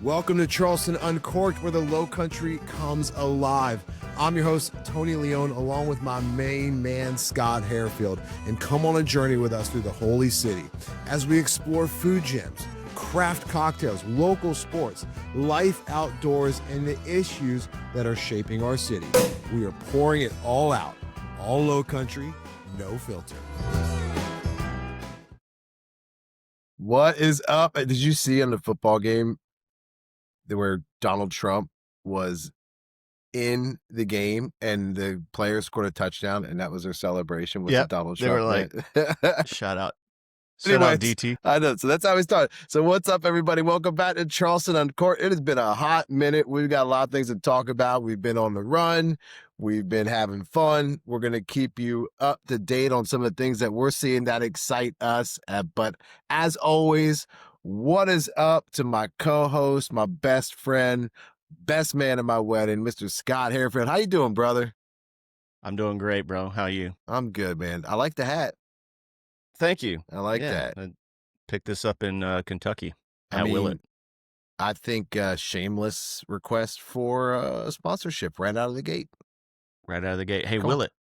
Welcome to Charleston Uncorked, where the low country comes alive. I'm your host, Tony Leone, along with my main man, Scott Harefield, and come on a journey with us through the Holy City as we explore food gems, craft cocktails, local sports, life outdoors, and the issues that are shaping our city. We are pouring it all out, all low country, no filter. What is up? Did you see in the football game where Donald Trump was in the game and the players scored a touchdown and that was their celebration with the Donald Trump? They were like, shout out. Anyways, Shout out DT. I know. So that's how we started. So what's up, everybody? Welcome back to Charleston Uncorked. It has been a hot minute. We've got a lot of things to talk about. We've been on the run. We've been having fun. We're going to keep you up to date on some of the things that we're seeing that excite us. But as always, what is up to my co-host, my best friend, best man at my wedding, Mr. Scott Harefield? How you doing, brother? I'm doing great, bro. How are you? I'm good, man. I like the hat. Thank you. I like that. I picked this up in Kentucky. Willett. I think shameless request for a sponsorship right out of the gate. Right out of the gate. Hey, Cool. Willett.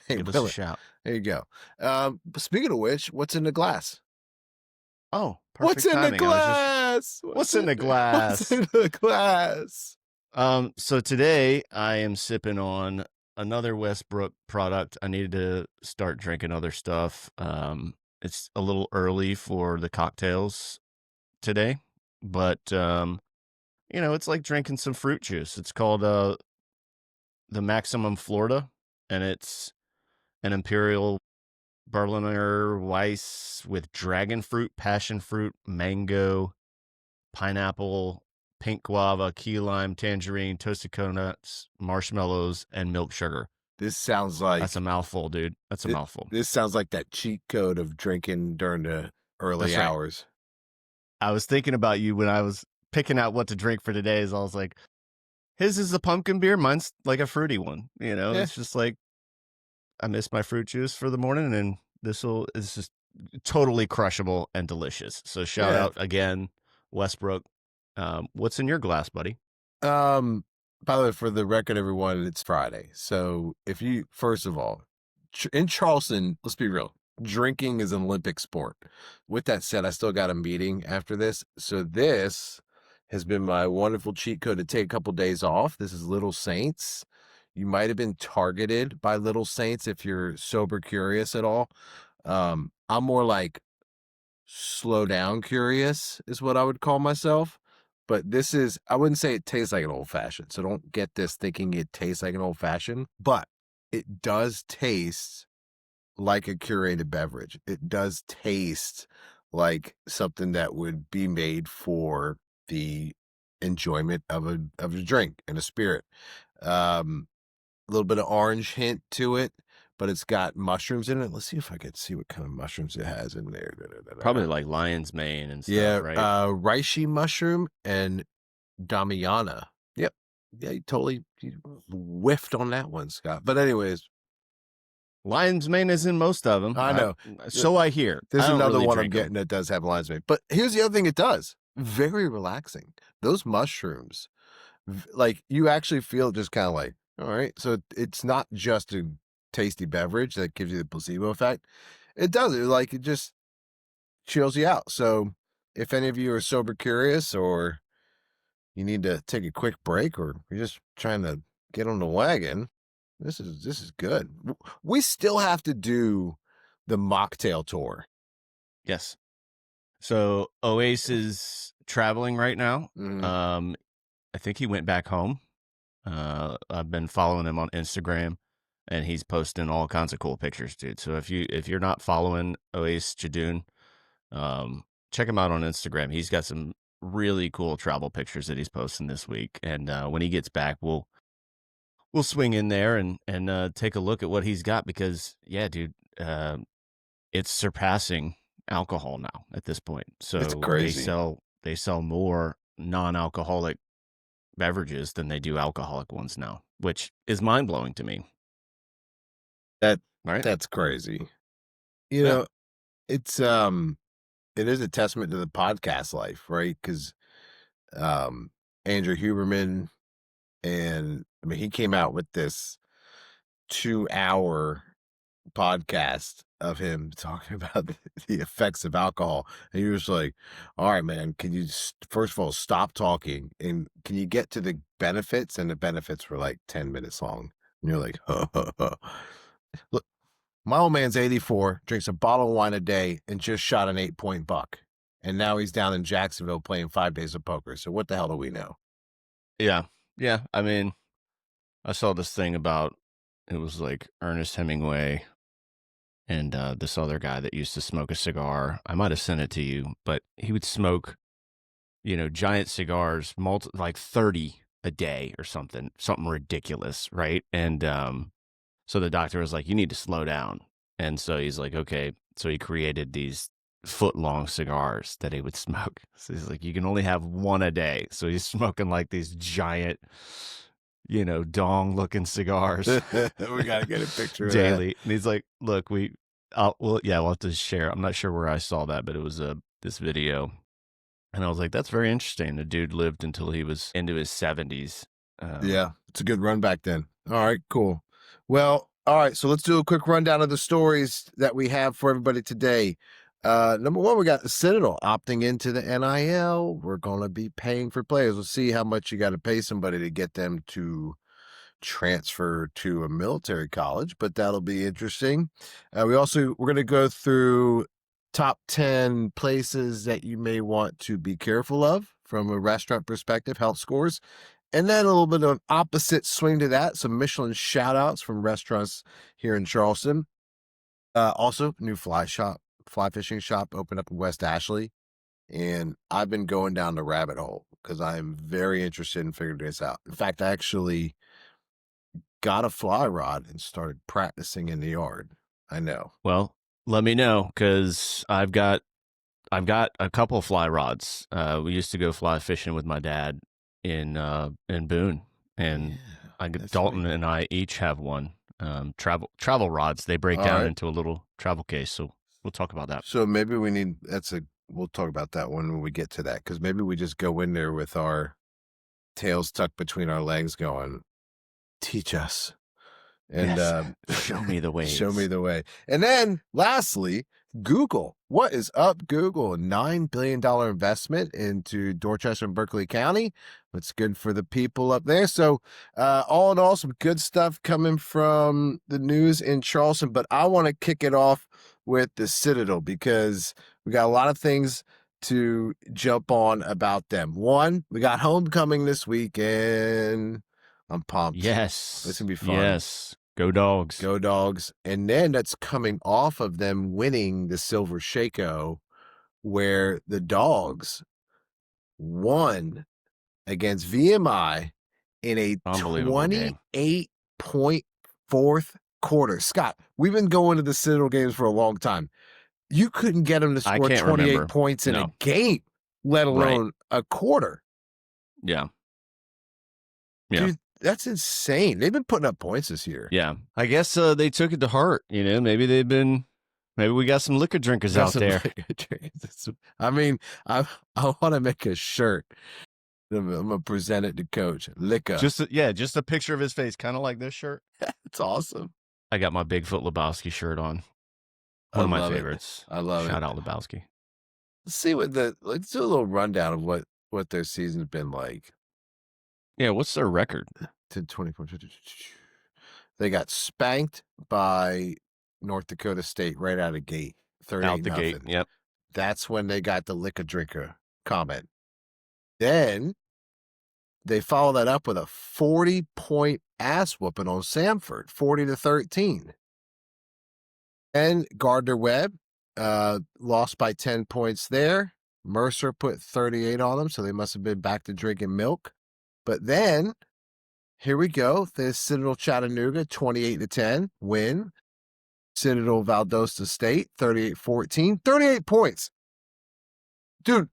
Hey, Give us Willett. a shout. There you go. Speaking of which, what's in the glass? Oh, perfect What's in timing. the glass? What's in the glass? What's in the glass? So today I am sipping on another Westbrook product. I needed to start drinking other stuff. It's a little early for the cocktails today, but it's like drinking some fruit juice. It's called the Maximum Florida, and it's an Imperial Berliner Weiss with dragon fruit, passion fruit, mango, pineapple, pink guava, key lime, tangerine, toasted coconuts, marshmallows, and milk sugar. This sounds like... That's a mouthful, dude. That's a mouthful. This sounds like that cheat code of drinking during the early hours. I was thinking about you when I was picking out what to drink for today. I was like, his is a pumpkin beer. Mine's like a fruity one. It's just like, I miss my fruit juice for the morning, and is just totally crushable and delicious. So shout out again, Westbrook. What's in your glass, buddy? By the way, for the record, everyone, it's Friday. So first of all, in Charleston, let's be real, drinking is an Olympic sport. With that said, I still got a meeting after this. So this has been my wonderful cheat code to take a couple days off. This is Little Saints. You might have been targeted by Little Saints if you're sober curious at all. I'm more like slow down curious is what I would call myself. But I wouldn't say it tastes like an old fashioned. So don't get this thinking it tastes like an old fashioned, but it does taste like a curated beverage. It does taste like something that would be made for the enjoyment of a drink and a spirit. A little bit of orange hint to it, but it's got mushrooms in it. Let's see if I can see what kind of mushrooms it has in there. Probably like lion's mane and stuff, right? Reishi mushroom and Damiana. Yep. Yeah, you totally whiffed on that one, Scott. But anyways. Lion's mane is in most of them. I know. So I hear. There's another one I'm getting that does have lion's mane. But here's the other thing it does. Very relaxing. Those mushrooms, like you actually feel just kind of like, all right. So it's not just a tasty beverage that gives you the placebo effect. It does it. Like it just chills you out. So if any of you are sober curious or you need to take a quick break or you're just trying to get on the wagon, this is good. We still have to do the mocktail tour. Yes. So Oasis is traveling right now. Mm-hmm. I think he went back home. I've been following him on Instagram, and he's posting all kinds of cool pictures, dude. So if you're not following Oasis Jadoon, check him out on Instagram. He's got some really cool travel pictures that he's posting this week. And when he gets back, we'll swing in there and take a look at what he's got because, yeah, dude, it's surpassing alcohol now at this point. So it's crazy. They sell more non-alcoholic beverages than they do alcoholic ones now, which is mind-blowing to me. That's crazy. You know, it's it is a testament to the podcast life, right? Because um, Andrew Huberman, and I mean, he came out with this 2 hour podcast of him talking about the effects of alcohol. And he was like, all right, man, can you first of all stop talking and can you get to the benefits? And the benefits were like 10 minutes long. And you're like, look, my old man's 84, drinks a bottle of wine a day, and just shot an 8-point buck. And now he's down in Jacksonville playing 5 days of poker. So what the hell do we know? Yeah. Yeah. I mean, I saw this thing about it was like Ernest Hemingway and this other guy that used to smoke a cigar. I might have sent it to you, but he would smoke, giant cigars, like 30 a day or something ridiculous, right? And so the doctor was like, "You need to slow down." And so he's like, "Okay." So he created these foot-long cigars that he would smoke. So he's like, "You can only have one a day." So he's smoking like these giant, dong-looking cigars We got to get a picture of that. daily. And he's like, "Look, we'll have to share." I'm not sure where I saw that, but it was this video, and I was like, "That's very interesting." The dude lived until he was into his 70s. Yeah, it's a good run back then. All right, cool. Well, all right, so let's do a quick rundown of the stories that we have for everybody today. Number one, we got the Citadel opting into the NIL. We're going to be paying for players. We'll see how much you got to pay somebody to get them to transfer to a military college, but that'll be interesting. We're going to go through top 10 places that you may want to be careful of from a restaurant perspective, health scores. And then a little bit of an opposite swing to that, some Michelin shout outs from restaurants here in Charleston. Also, new fly fishing shop opened up in West Ashley. And I've been going down the rabbit hole because I'm very interested in figuring this out. In fact, I actually got a fly rod and started practicing in the yard. I know. Well, let me know because I've got a couple fly rods. We used to go fly fishing with my dad in Boone, and Dalton and I each have one. Travel rods. They break down into a little travel case, so we'll talk about that. So maybe we'll talk about that when we get to that, because maybe we just go in there with our tails tucked between our legs going, teach us. And yes. Show me the way. Show me the way. And then lastly, Google. What is up, Google? A $9 billion investment into Dorchester and Berkeley County. What's good for the people up there. So all in all, some good stuff coming from the news in Charleston. But I want to kick it off with the Citadel because we got a lot of things to jump on about them. One, we got homecoming this weekend. I'm pumped. Yes. It's going to be fun. Yes. Go Dogs. Go Dogs. And then that's coming off of them winning the Silver Shako, where the Dogs won against VMI in a 28-point fourth quarter. Scott, we've been going to the Citadel games for a long time. You couldn't get them to score 28 points in a game, let alone a quarter. Yeah. Yeah. Dude, that's insane. They've been putting up points this year. Yeah. I guess they took it to heart. Maybe we got some liquor drinkers out there. I mean, I want to make a shirt. I'm going to present it to Coach. Liquor. Just a picture of his face, kind of like this shirt. It's awesome. I got my Bigfoot Lebowski shirt on. One of my favorites. I love it. Shout out Lebowski. Let's see let's do a little rundown of what their season's been like. Yeah, what's their record? To 24. They got spanked by North Dakota State right out of gate. 38 out the gate. Yep. That's when they got the liquor drinker comment. Then they follow that up with a 40-point ass whooping on Samford, 40-13. And Gardner Webb lost by 10 points there. Mercer put 38 on them, so they must have been back to drinking milk. But then, here we go. There's Citadel Chattanooga, 28-10, win. Citadel Valdosta State, 38-14, 38 points. Dude,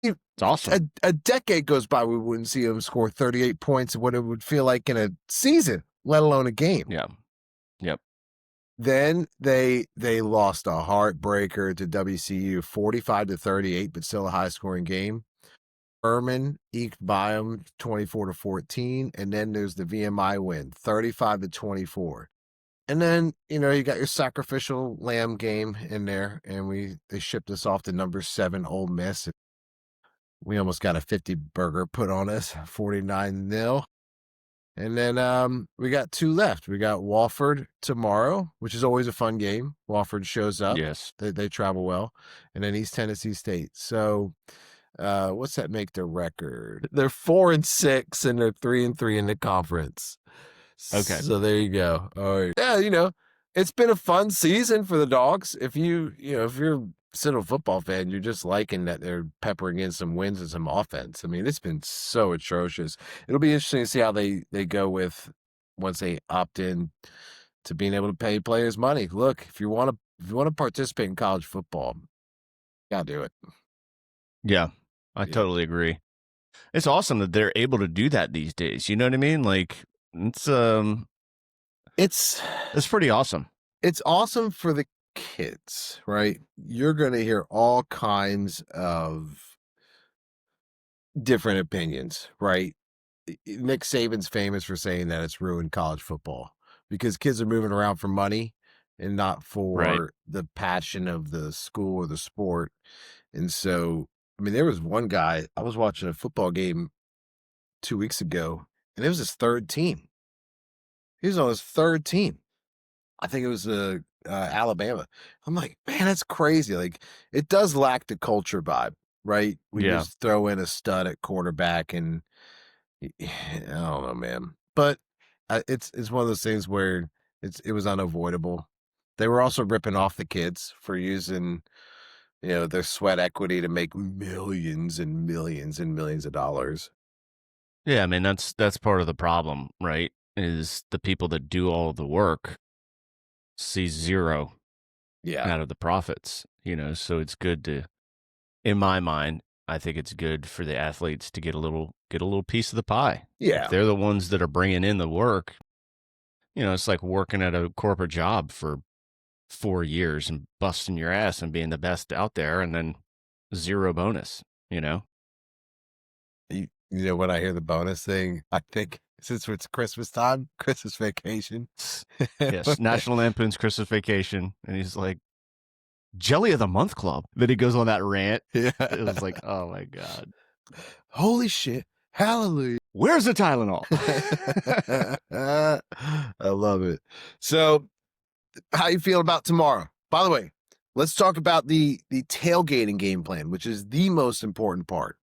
it's awesome. A decade goes by, we wouldn't see them score 38 points of what it would feel like in a season, let alone a game. Yeah. Yep. Then they lost a heartbreaker to WCU, 45-38, but still a high-scoring game. Furman eked by them 24-14, and then there's the VMI win 35-24. And then, you got your sacrificial lamb game in there, and they shipped us off to number 7 Ole Miss. We almost got a 50 burger put on us, 49-0. And then we got 2 left. We got Wofford tomorrow, which is always a fun game. Wofford shows up. Yes. They travel well. And then East Tennessee State. So what's that make their record? They're 4-6 and they're 3-3 in the conference. Okay. So there you go. All right. Yeah, it's been a fun season for the Dogs. If you're a Citadel football fan, you're just liking that they're peppering in some wins and some offense. I mean, it's been so atrocious. It'll be interesting to see how they go with once they opt in to being able to pay players money. Look, if you want to participate in college football, you gotta do it. Yeah, I totally agree. It's awesome that they're able to do that these days. You know what I mean? Like it's pretty awesome. It's awesome for the kids, right? You're going to hear all kinds of different opinions, right? Nick Saban's famous for saying that it's ruined college football because kids are moving around for money and not for the passion of the school or the sport. And so, I mean, there was one guy, I was watching a football game 2 weeks ago, and it was his third team. He was on his third team. I think it was Alabama. I'm like, man, that's crazy. Like, it does lack the culture vibe, right? We just throw in a stud at quarterback, and I don't know, man. But it's one of those things where it was unavoidable. They were also ripping off the kids for using, their sweat equity to make millions and millions and millions of dollars. Yeah, I mean that's part of the problem, right? Is the people that do all the work see zero out of the profits, so it's good to, in my mind, I think it's good for the athletes to get a little piece of the pie. Yeah. If they're the ones that are bringing in the work, it's like working at a corporate job for 4 years and busting your ass and being the best out there and then zero bonus, You know, when I hear the bonus thing, I think since it's Christmas time, Christmas vacation. Yes, National Lampoon's Christmas Vacation. And he's like, Jelly of the Month Club. Then he goes on that rant. Yeah. It was like, oh my God. Holy shit. Hallelujah. Where's the Tylenol? I love it. So how you feel about tomorrow? By the way, let's talk about the tailgating game plan, which is the most important part.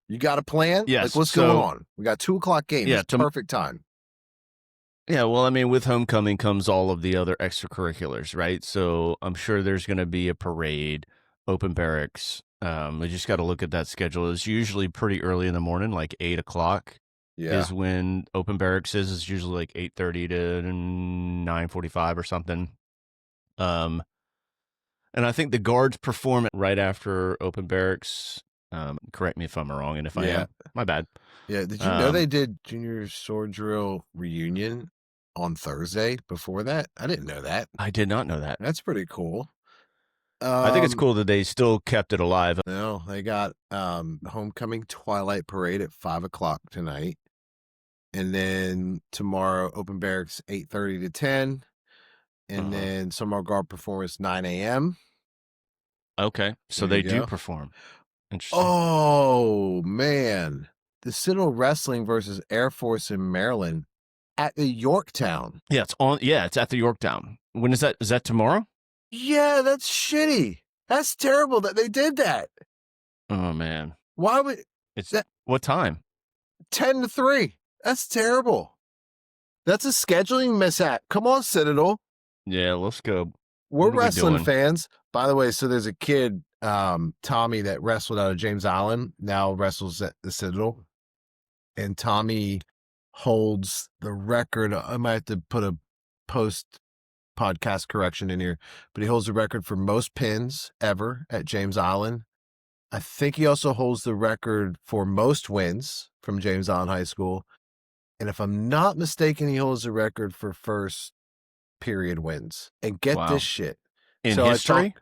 You got a plan? Yes. Like, what's going on? We got 2:00 game. Yeah, it's perfect time. Yeah, well, I mean, with homecoming comes all of the other extracurriculars, right? So I'm sure there's going to be a parade, open barracks. We just got to look at that schedule. It's usually pretty early in the morning, like 8:00 is when open barracks is. It's usually like 8:30 to 9:45 or something. And I think the guards perform it right after open barracks. Correct me if I'm wrong, and if I am, my bad. Yeah, did you know they did junior sword drill reunion on Thursday before that? I didn't know that. I did not know that. That's pretty cool. I think it's cool that they still kept it alive. No, they got homecoming twilight parade at 5:00 tonight. And then tomorrow, open barracks 8:30 to 10. And then summer guard performance 9 a.m. Okay, so they do perform. Interesting. Oh, man. The Citadel Wrestling versus Air Force in Maryland at the Yorktown. Yeah, it's at the Yorktown. When is that? Is that tomorrow? Yeah, that's shitty. That's terrible that they did that. Oh, man. Why would what time? 10 to 3. That's terrible. That's a scheduling mishap. Come on, Citadel. Yeah, let's go. We're wrestling fans. By the way, so there's a kid, Tommy, that wrestled out of James Island, now wrestles at the Citadel. And Tommy holds the record. I might have to put a post-podcast correction in here, but he holds the record for most pins ever at James Island. I think he also holds the record for most wins from James Island High School. And if I'm not mistaken, he holds the record for first period wins. And get this shit. In history?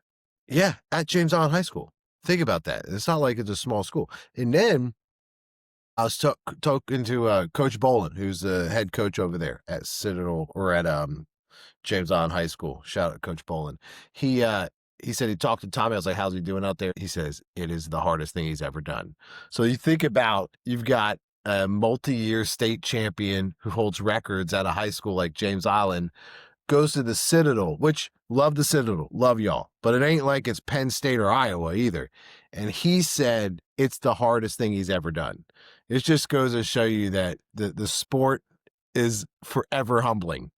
Yeah, at James Island High School. Think about that. It's not like it's a small school. And then I was talking to Coach Bolin, who's the head coach over there at Citadel or at James Island High School. Shout out Coach Bolin. He uh he said he talked to Tommy. I was like, "How's he doing out there?" He says it is the hardest thing he's ever done. So you think about you've got a multi-year state champion who holds records at a high school like James Island, goes to the Citadel, which love the Citadel, love y'all, but it ain't like it's Penn State or Iowa either. And he said it's the hardest thing he's ever done. It just goes to show you that the sport is forever humbling,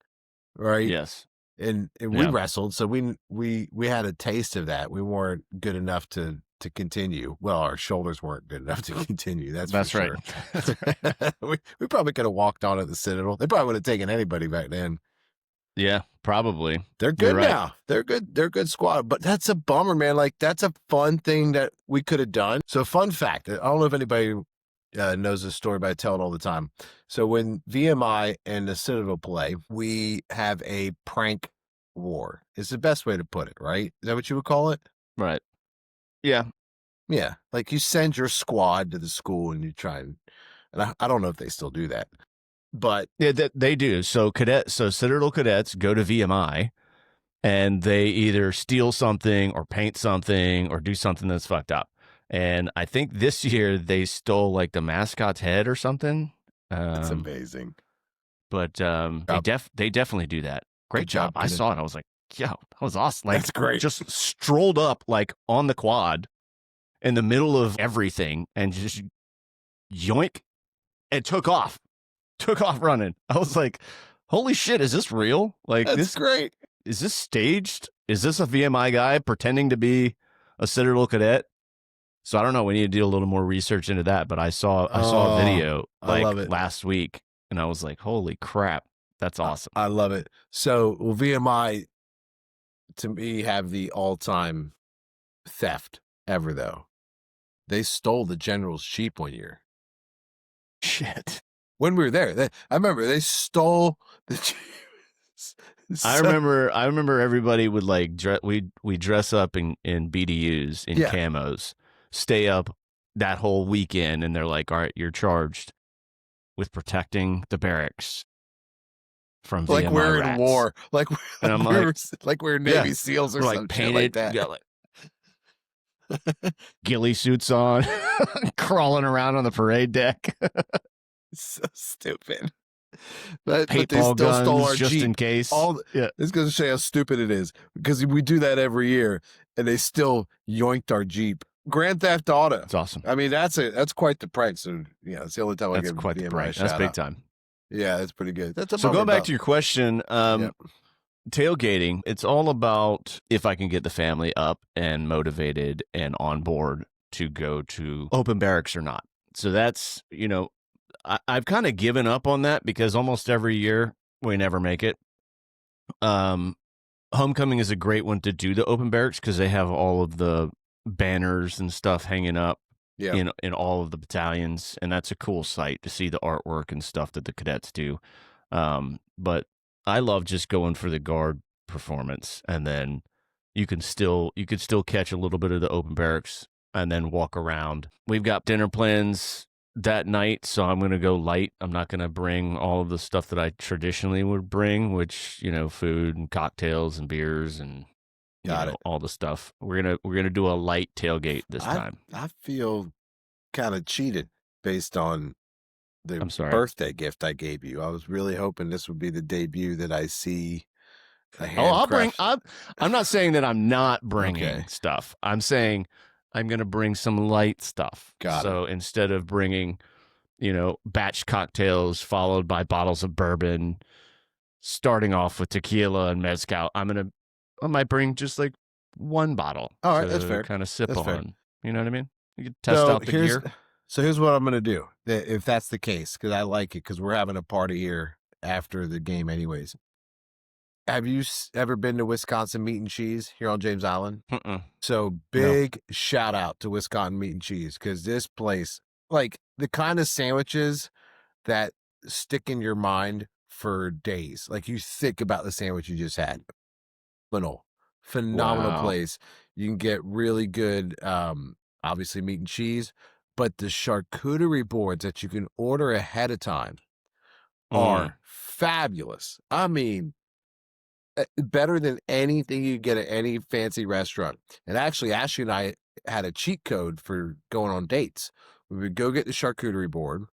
right? Yes. And we Yeah. wrestled, so we had a taste of that. We weren't good enough to continue. Well, our shoulders weren't good enough to continue. That's That's for right. sure. That's right. we probably could have walked on at the Citadel. They probably would have taken anybody back then. Yeah, probably. They're You're good right. now. They're good. They're a good squad. But that's a bummer, man. Like that's a fun thing that we could have done. So fun fact. I don't know if anybody knows this story, but I tell it all the time. So when VMI and the Citadel play, we have a prank war. It's the best way to put it, right? Is that what you would call it? Right. Yeah. Yeah. Like you send your squad to the school and you try and I don't know if they still do that, but Yeah, they do. So Citadel cadets go to VMI and they either steal something or paint something or do something that's fucked up. And I think this year they stole like the mascot's head or something. it's amazing. But they definitely do that. Great Good job. job, I Kenneth. saw it. I was like, yo, that was awesome. Like, That's great. just strolled up like on the quad in the middle of everything and just yoink and took off running. I was like, holy shit, is this real? Like, That's great. is this staged? Is this a VMI guy pretending to be a Citadel cadet? So I don't know. We need to do a little more research into that. But I saw a video I love like it. last week, and I was like, holy crap, that's awesome. I love it. So VMI to me have the all-time theft ever though. They stole the general's sheep one year. Shit. When we were there, I remember they stole the sheep. I remember everybody would like we dress up in BDUs in Yeah. camos, stay up that whole weekend, and they're like, all right, you're charged with protecting the barracks from like VMI we're rats. in war, like And I'm like we're Navy yeah, SEAls or we're some like shit like painted, that. we got like ghillie suits on, crawling around on the parade deck. So stupid. But they Paintball still stole guns our just Jeep. in case. This goes to show you how stupid it is because we do that every year, and they still yoinked our Jeep. Grand Theft Auto. It's awesome. I mean, that's quite the prank. So yeah, it's the only time I That's give quite the VMI a prank. That's shout big out. time. Yeah, that's pretty good. That's a So bummer going back about- to your question, tailgating, it's all about if I can get the family up and motivated and on board to go to open barracks or not. So that's, I've kind of given up on that because almost every year we never make it. Homecoming is a great one to do the open barracks because they have all of the banners and stuff hanging up yeah. in all of the battalions, and that's a cool sight to see the artwork and stuff that the cadets do. But I love just going for the guard performance, and then you could still catch a little bit of the open barracks and then walk around. We've got dinner plans that night, so I'm going to go light. I'm not going to bring all of the stuff that I traditionally would bring, which, food and cocktails and beers and all the stuff. We're going to do a light tailgate this time. I feel kind of cheated based on the birthday gift I gave you. I was really hoping this would be the debut that I see. I'll bring. I'm not saying that I'm not bringing stuff. I'm saying I'm going to bring some light stuff. So instead of bringing, batch cocktails followed by bottles of bourbon, starting off with tequila and mezcal, I might bring just like one bottle. All right, that's fair. Kind of sip on. Fair. You know what I mean? You can test out the gear. So here's what I'm going to do if that's the case, because I like it, because we're having a party here after the game anyways. Have you ever been to Wisconsin Meat and Cheese here on James Island? So big shout out to Wisconsin Meat and Cheese, because this place, like the kind of sandwiches that stick in your mind for days. Like you think about the sandwich you just had. Phenomenal place. You can get really good, obviously meat and cheese, but the charcuterie boards that you can order ahead of time Mm. are fabulous. I mean, better than anything you get at any fancy restaurant. And actually, Ashley and I had a cheat code for going on dates. We would go get the charcuterie board,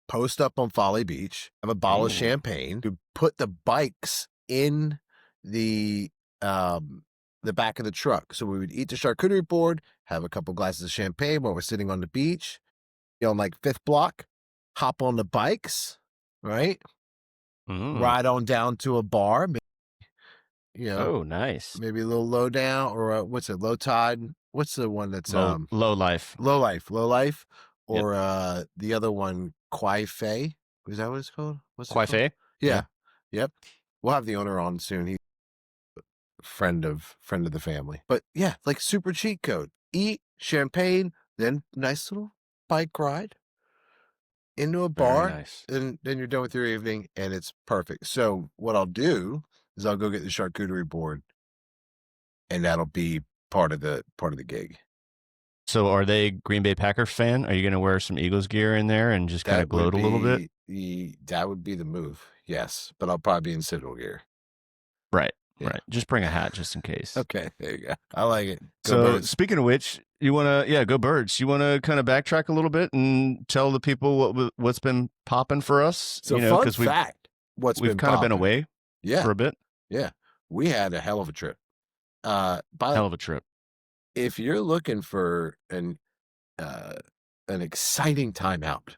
post up on Folly Beach, have a bottle of Ooh. champagne, to put the bikes in the the back of the truck. So we would eat the charcuterie board, have a couple glasses of champagne while we're sitting on the beach, on like fifth block, hop on the bikes, right? Mm. Ride on down to a bar, you know, Oh, nice. maybe a little low down or what's it, low tide? What's the one that's Low life. low life, Yep. or the other one, Kwai Fei? Is that what it's called? What's it Quite called? fair. Yeah. Yeah. Yep. We'll have the owner on soon. He's a friend of the family. But yeah, like super cheat code. Eat champagne, then nice little bike ride into a Very bar, nice. and then you're done with your evening, and it's perfect. So what I'll do is I'll go get the charcuterie board, and that'll be part of the gig. So are they Green Bay Packers fan? Are you going to wear some Eagles gear in there and just kind of That would gloat a little bit? be the move. Yes, but I'll probably be in Citadel gear. Right. Yeah. Right. Just bring a hat just in case. Okay, there you go. I like it. Go So Birds. speaking of which, you want to, yeah, go Birds. You want to kind of backtrack a little bit and tell the people what's been popping for us, So fun because fact, what's we've been kind of been popping. away Yeah, for a bit. yeah. We had a hell of a trip. By Hell of a trip. if you're looking for an exciting time out,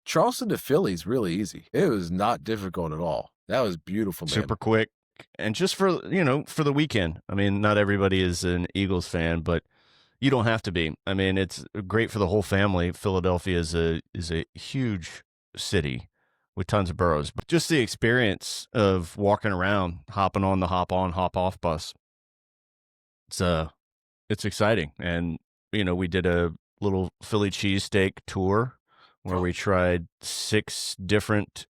Charleston to Philly is really easy. It was not difficult at all. That was beautiful, man. Super quick. And just for, for the weekend. I mean, not everybody is an Eagles fan, but you don't have to be. I mean, it's great for the whole family. Philadelphia is a huge city with tons of boroughs, but just the experience of walking around, hopping on the hop on, hop off bus. It's exciting. And we did a little Philly cheesesteak tour where we tried 6 different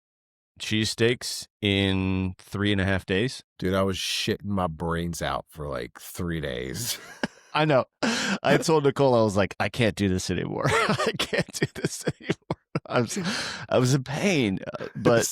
cheesesteaks in 3.5 days. Dude, I was shitting my brains out for like 3 days. I know. I told Nicole, I was like, I can't do this anymore. I can't do this anymore. I was in pain, but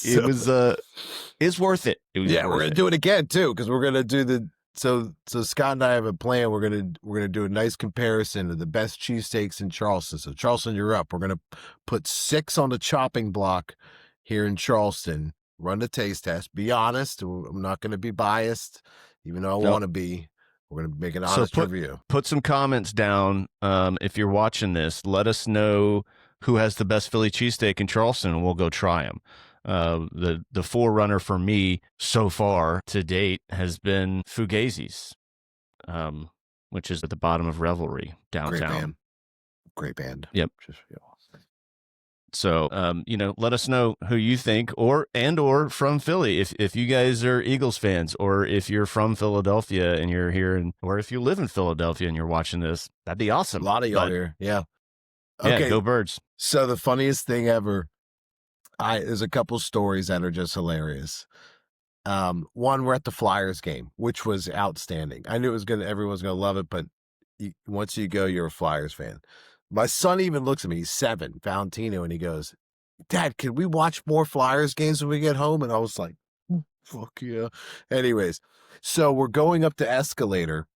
it's worth it. It was Yeah, we're worth gonna it. do it again too, because we're gonna do the so Scott and I have a plan. We're gonna do a nice comparison of the best cheesesteaks in Charleston. So Charleston, you're up. We're gonna put 6 on the chopping block here in Charleston. Run the taste test. Be honest. I'm not gonna be biased, even though I Nope. want to be. We're gonna make an So honest review. put some comments down. If you're watching this, let us know who has the best Philly cheesesteak in Charleston, and we'll go try them. The forerunner for me so far to date has been Fugazi's, which is at the bottom of Revelry downtown. Great band. Yep. So, let us know who you think, or from Philly, if you guys are Eagles fans, or if you're from Philadelphia and you're here, or if you live in Philadelphia and you're watching this, that'd be awesome. A lot of y'all here. Yeah. Yeah, Okay. go Birds. So the funniest thing ever, there's a couple stories that are just hilarious. One, we're at the Flyers game, which was outstanding. I knew everyone's gonna love it, but once you go, you're a Flyers fan. My son even looks at me. He's 7, Valentino, and he goes, "Dad, can we watch more Flyers games when we get home?" And I was like, "Fuck yeah!" Anyways, so we're going up the escalator,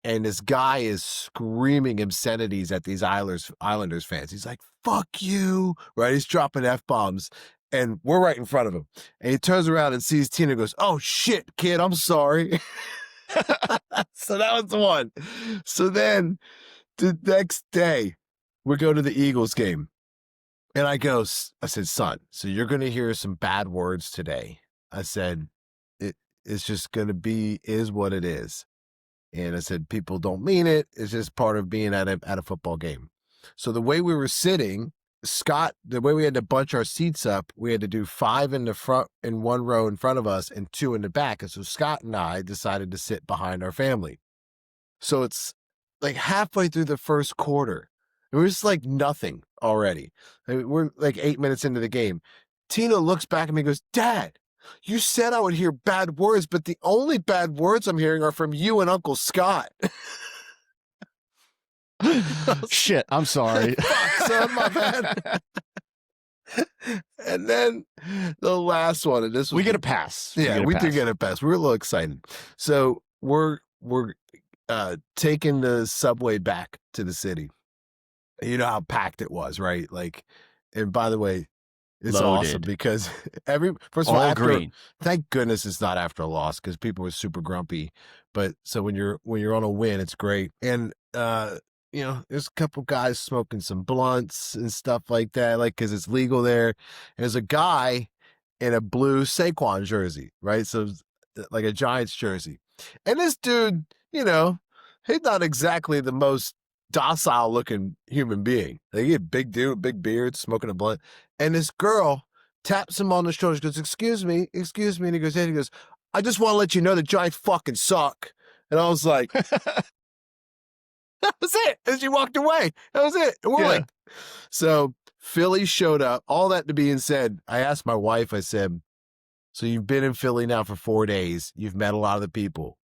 and this guy is screaming obscenities at these Islanders fans. He's like, "Fuck you!" Right? He's dropping F-bombs. And we're right in front of him. And he turns around and sees Tina and goes, "Oh, shit, kid, I'm sorry." So that was the one. So then the next day, we go to the Eagles game. And I said, "Son, so you're going to hear some bad words today." I said, it's just going to be, is what it is. And I said, people don't mean it. It's just part of being at a football game. So the way we were sitting, Scott, the way we had to bunch our seats up, we had to do 5 in the front, in 1 row in front of us and 2 in the back. And so Scott and I decided to sit behind our family. So it's like halfway through the first quarter. It was like nothing already. I mean, we're like 8 minutes into the game. Tina looks back at me and goes, "Dad, you said I would hear bad words, but the only bad words I'm hearing are from you and Uncle Scott." Shit, I'm sorry. Fuck, son, my bad. And then the last one, and this was We get a pass. yeah, we did get a pass. We were a little excited. So we're taking the subway back to the city. You know how packed it was, right? Like, and by the way, it's awesome Loaded. because first of all, All after green. thank goodness it's not after a loss because people were super grumpy. But so when you're on a win, it's great. And there's a couple guys smoking some blunts and stuff like that, like because it's legal there. There's a guy in a blue Saquon jersey, right? So like a Giants jersey, and this dude, he's not exactly the most docile looking human being. Like, he a big dude, big beard, smoking a blunt. And this girl taps him on the shoulder. She goes, excuse me. And he goes, hey, he goes, I just want to let you know the Giants fucking suck. And I was like, that was it. And she walked away. That was it. And we're like, so Philly showed up. All that to being said, I asked my wife, I said, so you've been in Philly now for 4 days. You've met a lot of the people.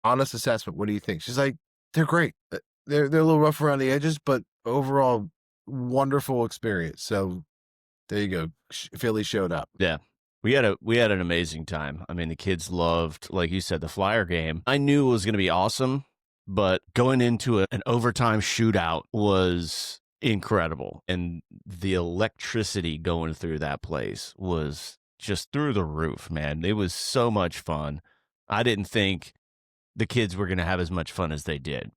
Honest assessment, what do you think? She's like, they're great. They're a little rough around the edges, but overall, wonderful experience. So there you go. Philly showed up. Yeah. We had an amazing time. I mean, the kids loved, like you said, the Flyer game. I knew it was going to be awesome, but going into an overtime shootout was incredible. And the electricity going through that place was just through the roof, man. It was so much fun. I didn't think the kids were going to have as much fun as they did,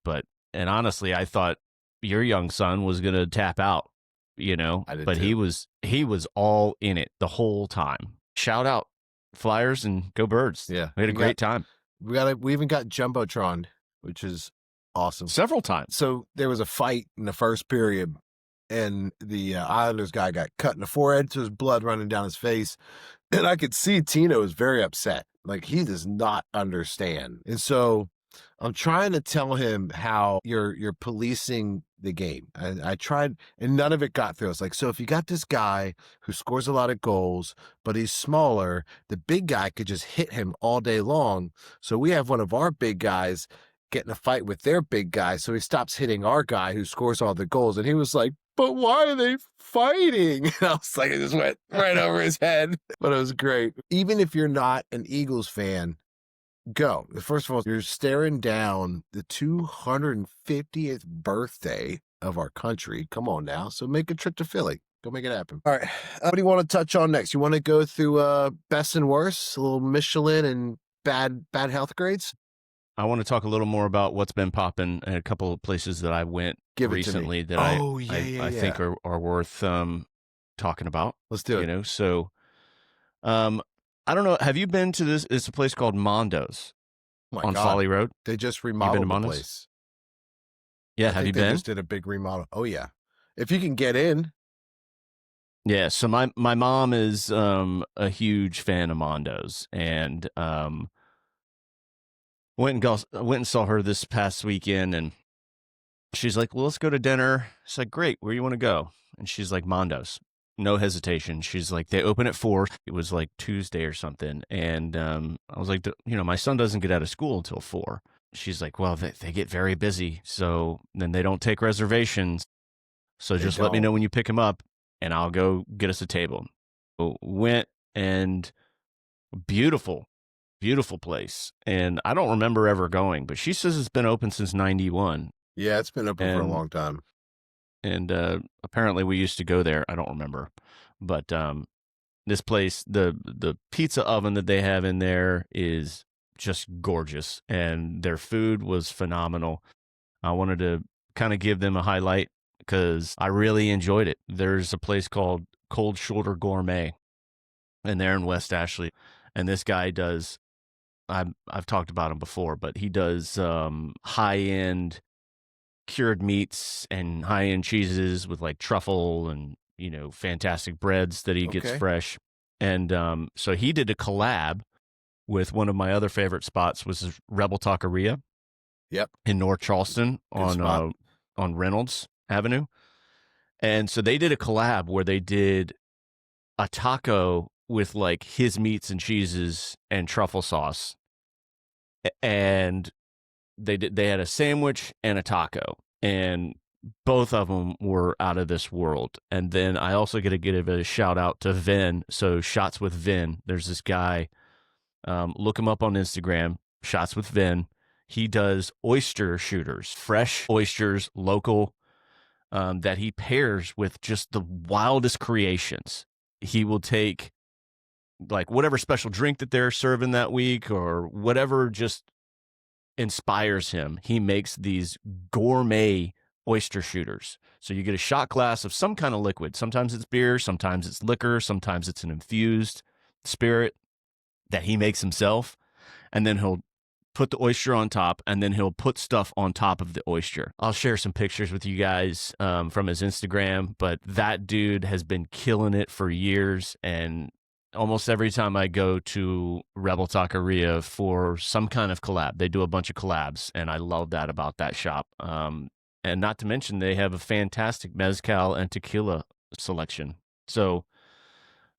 and honestly, I thought your young son was going to tap out, but too. he was all in it the whole time. Shout out Flyers and go Birds. Yeah. We had a great time. We even got Jumbotron, which is awesome. Several times. So there was a fight in the first period, and the Islanders guy got cut in the forehead, so his blood running down his face. And I could see Tino is very upset. Like, he does not understand. And so I'm trying to tell him how you're policing the game. I tried, and none of it got through. It's like, so if you got this guy who scores a lot of goals, but he's smaller, the big guy could just hit him all day long. So we have one of our big guys get in a fight with their big guy, so he stops hitting our guy who scores all the goals. And he was like, but why are they fighting? And I was like, it just went right over his head. But it was great. Even if you're not an Eagles fan, go. First of all, you're staring down the 250th birthday of our country. Come on now. So make a trip to Philly. Go make it happen. All right. What do you want to touch on next? You want to go through best and worst, a little Michelin and bad health grades? I want to talk a little more about what's been popping in a couple of places that I went recently that I think are worth talking about. Let's do it. So I don't know. Have you been to this? It's a place called Mondo's on Folly Road. They just remodeled the place. Yeah, have you been? They just did a big remodel. Oh yeah, if you can get in. Yeah. So my mom is a huge fan of Mondo's, and went and saw her this past weekend, and she's like, "Well, let's go to dinner." It's like, "Great, where you want to go?" And she's like, "Mondo's." No hesitation. She's like, they open at 4. It was like Tuesday or something. And I was like, my son doesn't get out of school until 4. She's like, well, they get very busy. So then they don't take reservations. So just let me know when you pick him up and I'll go get us a table. So went, and beautiful, beautiful place. And I don't remember ever going, but she says it's been open since 91. Yeah, it's been open for a long time. And apparently we used to go there. I don't remember. But this place, the pizza oven that they have in there is just gorgeous. And their food was phenomenal. I wanted to kind of give them a highlight because I really enjoyed it. There's a place called Cold Shoulder Gourmet, and they're in West Ashley. And this guy does, I've talked about him before, but he does high-end cured meats and high-end cheeses with like truffle and fantastic breads that he gets fresh. And so he did a collab with one of my other favorite spots, was Rebel Taqueria. Yep. In North Charleston on Reynolds Avenue. And so they did a collab where they did a taco with like his meats and cheeses and truffle sauce. And they had a sandwich and a taco. and both of them were out of this world. And then I also get to give a shout out to Vin. So Shots with Vin. There's this guy. Look him up on Instagram. Shots with Vin. He does oyster shooters, fresh oysters, local, that he pairs with just the wildest creations. He will take like whatever special drink that they're serving that week or whatever just inspires him. He makes these gourmet oyster shooters. So you get a shot glass of some kind of liquid. Sometimes it's beer, sometimes it's liquor, sometimes it's an infused spirit that he makes himself. And then he'll put the oyster on top, and then he'll put stuff on top of the oyster. I'll share some pictures with you guys from his Instagram, but that dude has been killing it for years. And almost every time I go to Rebel Taqueria for some kind of collab, they do a bunch of collabs, and I love that about that shop. And not to mention, they have a fantastic mezcal and tequila selection. So,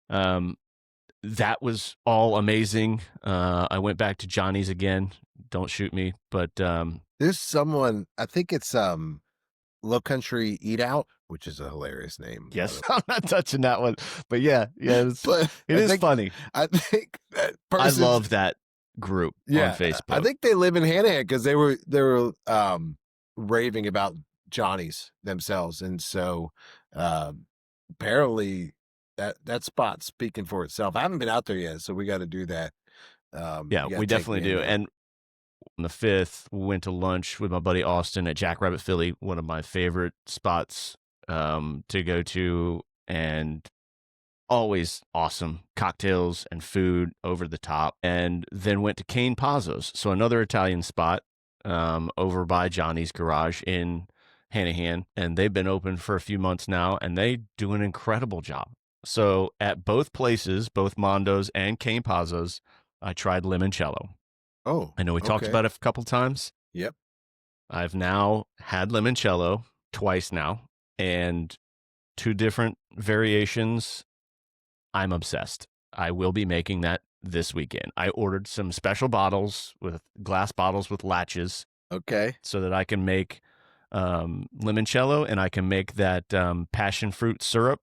that was all amazing. I went back to Johnny's again. Don't shoot me, but There's someone, I think it's Low Country Eat Out, which is a hilarious name. yes, I'm not touching that one. But yeah, But it I is think, funny. I think that I person, love that group on I Facebook. think they live in Hanahan because they were raving about Johnny's themselves, and so apparently that spot's speaking for itself. I haven't been out there yet, so we got to do that. Yeah, You got we to take definitely me in do. there. And on the 5th, we went to lunch with my buddy Austin at Jackrabbit Philly, one of my favorite spots to go to, and always awesome cocktails and food over the top. And then went to Cane Pazzo's, so another Italian spot over by Johnny's Garage in Hanahan. And they've been open for a few months now, and they do an incredible job. So at both places, both Mondo's and Cane Pazzo's, I tried limoncello. Oh, I know we talked okay. about it a couple times. Yep. I've now had limoncello twice now, and 2 different variations. I'm obsessed. I will be making that this weekend. I ordered some special bottles with glass bottles with latches Okay. so that I can make limoncello, and I can make that passion fruit syrup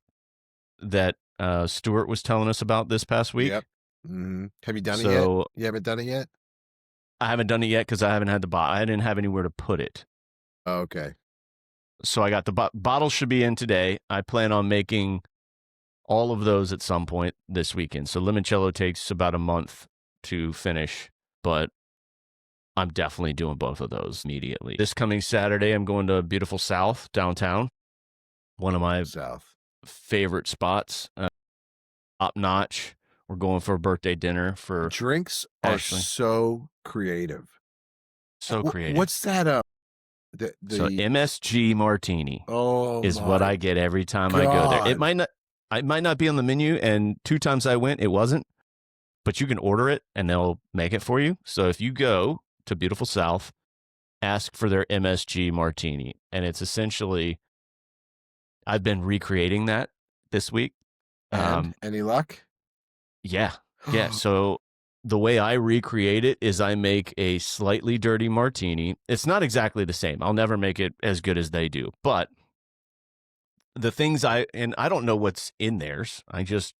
that Stuart was telling us about this past week. Yep. Have you done it yet? So You haven't done it yet? I haven't done it yet because I haven't had the bottle. I didn't have anywhere to put it. Oh, okay. So I got the bottles should be in today. I plan on making all of those at some point this weekend. So limoncello takes about a month to finish, but I'm definitely doing both of those immediately. This coming Saturday, I'm going to beautiful South downtown. One of my South. favorite spots, top notch. We're going for a birthday dinner for Drinks are Ashley. so creative. So creative. What's that? So MSG martini is what my I get every time I go there. It might not be on the menu, and 2 times I went, it wasn't. But you can order it, and they'll make it for you. So if you go to Beautiful South, ask for their MSG martini, and it's essentially, I've been recreating that this week. And any luck? Yeah. So the way I recreate it is I make a slightly dirty martini. It's not exactly the same. I'll never make it as good as they do. But the things I don't know what's in theirs. I just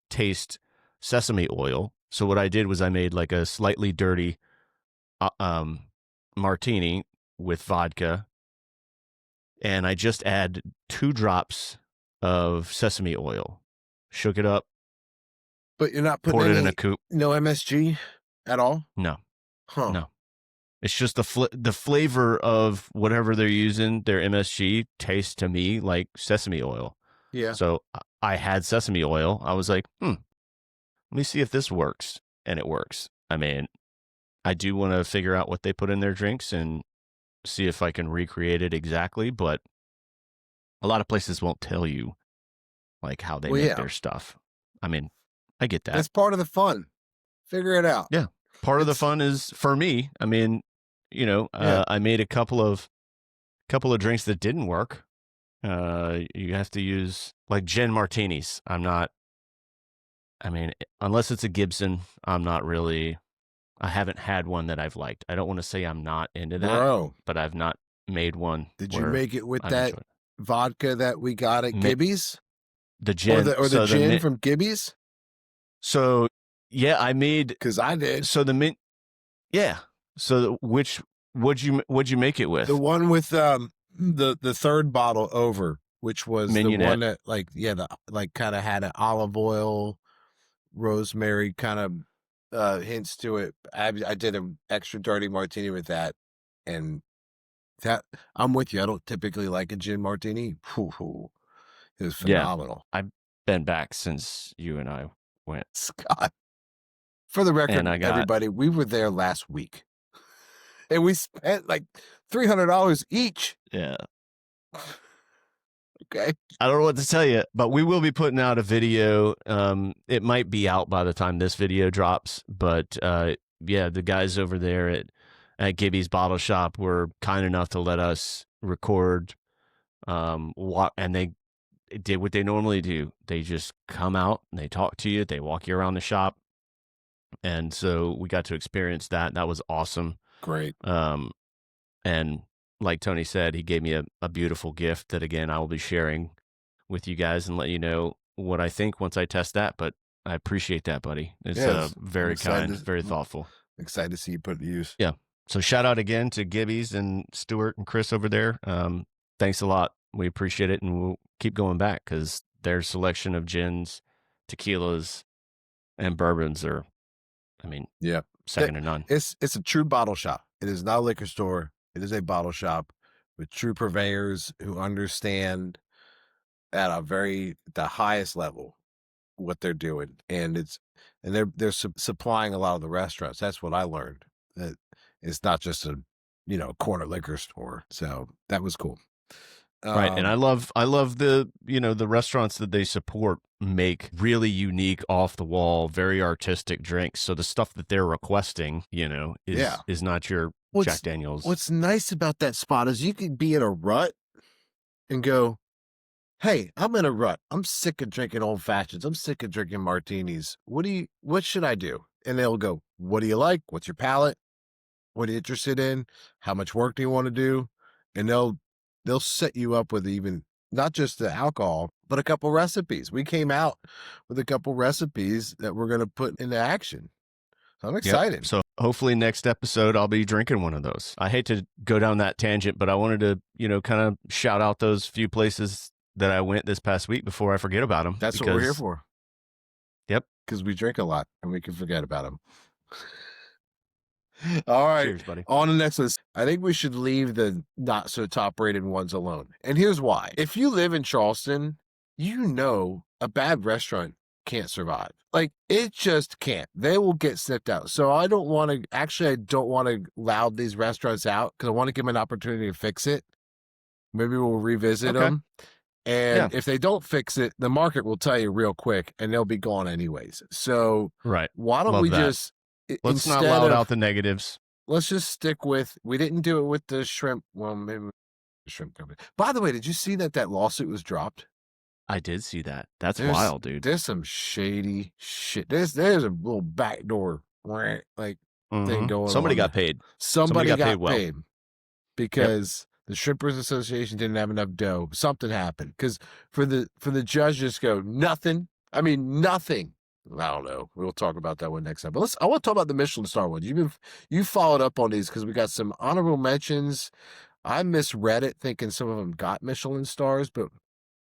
taste sesame oil. So what I did was I made like a slightly dirty martini with vodka, and I just add 2 drops of sesame oil, shook it up, But you're not putting poured it in a coupe. no MSG at all? No, Huh. no. It's just the flavor of whatever they're using, their MSG, tastes to me like sesame oil. Yeah. So I had sesame oil. I was like, let me see if this works. And it works. I mean, I do want to figure out what they put in their drinks and see if I can recreate it exactly. But a lot of places won't tell you like how they make their stuff. I mean, I get that. That's part of the fun. Figure it out. Yeah. Part of the fun is for me. I mean, I made a couple of drinks that didn't work. You have to use like gin martinis. Unless it's a Gibson, I haven't had one that I've liked. I don't want to say I'm not into that, Bro, but I've not. made one Did you where make it with I've that enjoyed vodka that we got at it. Gibby's, The or gin, the so the gin mint, from Gibby's? so yeah, I made, Because I did. so the mint, yeah. So which, what'd you make it The with? one with the third bottle over, which was the one Mignonette. that like the like kind of had an olive oil, rosemary kind of hints to it. I did an extra dirty martini with that, and that I'm with you. I don't typically like a gin martini. Whew, it was Yeah. phenomenal. I've been back since you and I went, Scott, for the and record, I got, everybody, we were there last week, and we spent like $300 each. yeah. Okay. I don't know what to tell you, but we will be putting out a video. It might be out by the time this video drops, but yeah, the guys over there at Gibby's Bottle Shop were kind enough to let us record. And they did what they normally do. They just come out and they talk to you. They walk you around the shop, and so we got to experience that. That was awesome. Great. And like Tony said, he gave me a beautiful gift that again I will be sharing with you guys and let you know what I think once I test that. But I appreciate that, buddy. It's Yes, very kind, very thoughtful. Excited to see you put it to use. Yeah. So shout out again to Gibby's and Stuart and Chris over there. Thanks a lot. We appreciate it, and we'll keep going back because their selection of gins, tequilas, and bourbons are, I mean, Yeah, second to none. It's a true bottle shop. It is not a liquor store. It is a bottle shop with true purveyors who understand at the highest level what they're doing, and they're supplying a lot of the restaurants. That's what I learned. That it's not just a corner liquor store. So that was cool. Right. And I love the, the restaurants that they support make really unique, off the wall, very artistic drinks. So the stuff that they're requesting, is not your Jack Daniels. What's nice about that spot is you could be in a rut and go, hey, I'm in a rut. I'm sick of drinking old fashions. I'm sick of drinking martinis. What should I do? And they'll go, what do you like? What's your palate? What are you interested in? How much work do you want to do? And they'll set you up with even not just the alcohol, but a couple recipes. We came out with a couple recipes that we're going to put into action. So I'm excited. Yep. So hopefully next episode, I'll be drinking one of those. I hate to go down that tangent, but I wanted to, kind of shout out those few places that I went this past week before I forget about them. That's what we're here for. Yep. Because we drink a lot and we can forget about them. All right. Cheers, buddy. On the next list, I think we should leave the not so top rated ones alone. And here's why. If you live in Charleston, a bad restaurant can't survive. Like, it just can't. They will get sniffed out. So I don't want to loud these restaurants out because I want to give them an opportunity to fix it. Maybe we'll revisit them. And if they don't fix it, the market will tell you real quick and they'll be gone anyways. So right. Why don't we just... Let's not loud out the negatives. Let's just stick with, we didn't do it with the shrimp. Well, maybe the shrimp company. By the way, did you see that lawsuit was dropped? I did see that. That's wild, dude. There's some shady shit. There's a little backdoor thing going on. Somebody got paid. Somebody got paid because the Shrimpers Association didn't have enough dough. Something happened because for the judge just go nothing. I mean nothing. I don't know. We'll talk about that one next time. But I want to talk about the Michelin star ones. You followed up on these because we got some honorable mentions. I misread it thinking some of them got Michelin stars, but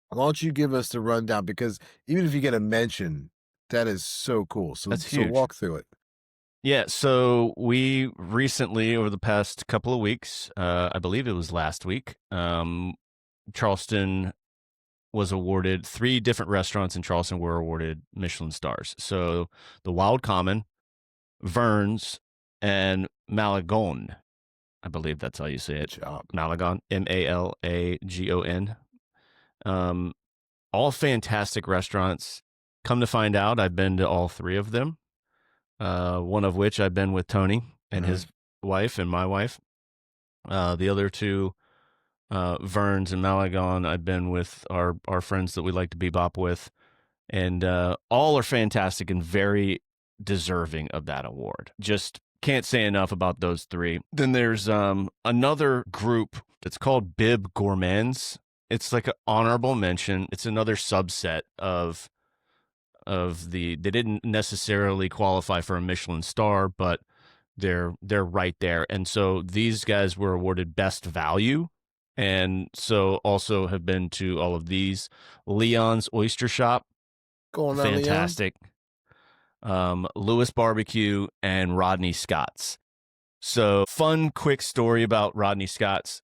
why don't you give us the rundown? Because even if you get a mention, that is so cool. So that's huge. So walk through it. Yeah. So we recently, over the past couple of weeks, I believe it was last week, Charleston was awarded 3 different restaurants in Charleston were awarded Michelin stars. So the Wild Common, Vern's, and Malagon. I believe that's how you say it. Malagon, Malagon. All fantastic restaurants. Come to find out, I've been to all 3 of them. One of which I've been with Tony and his wife and my wife. The other 2, Vern's and Malagon, I've been with our friends that we like to bebop with, and all are fantastic and very deserving of that award. Just Can't say enough about those three. Then there's another group that's called Bib Gourmands. It's like an honorable mention. It's another subset of the, they didn't necessarily qualify for a Michelin star, but they're right there. And so these guys were awarded best value, and so also have been to all of these. Leon's Oyster Shop, Going on, Leon? fantastic. Lewis Barbecue and Rodney Scott's. So, fun, quick story about Rodney Scott's.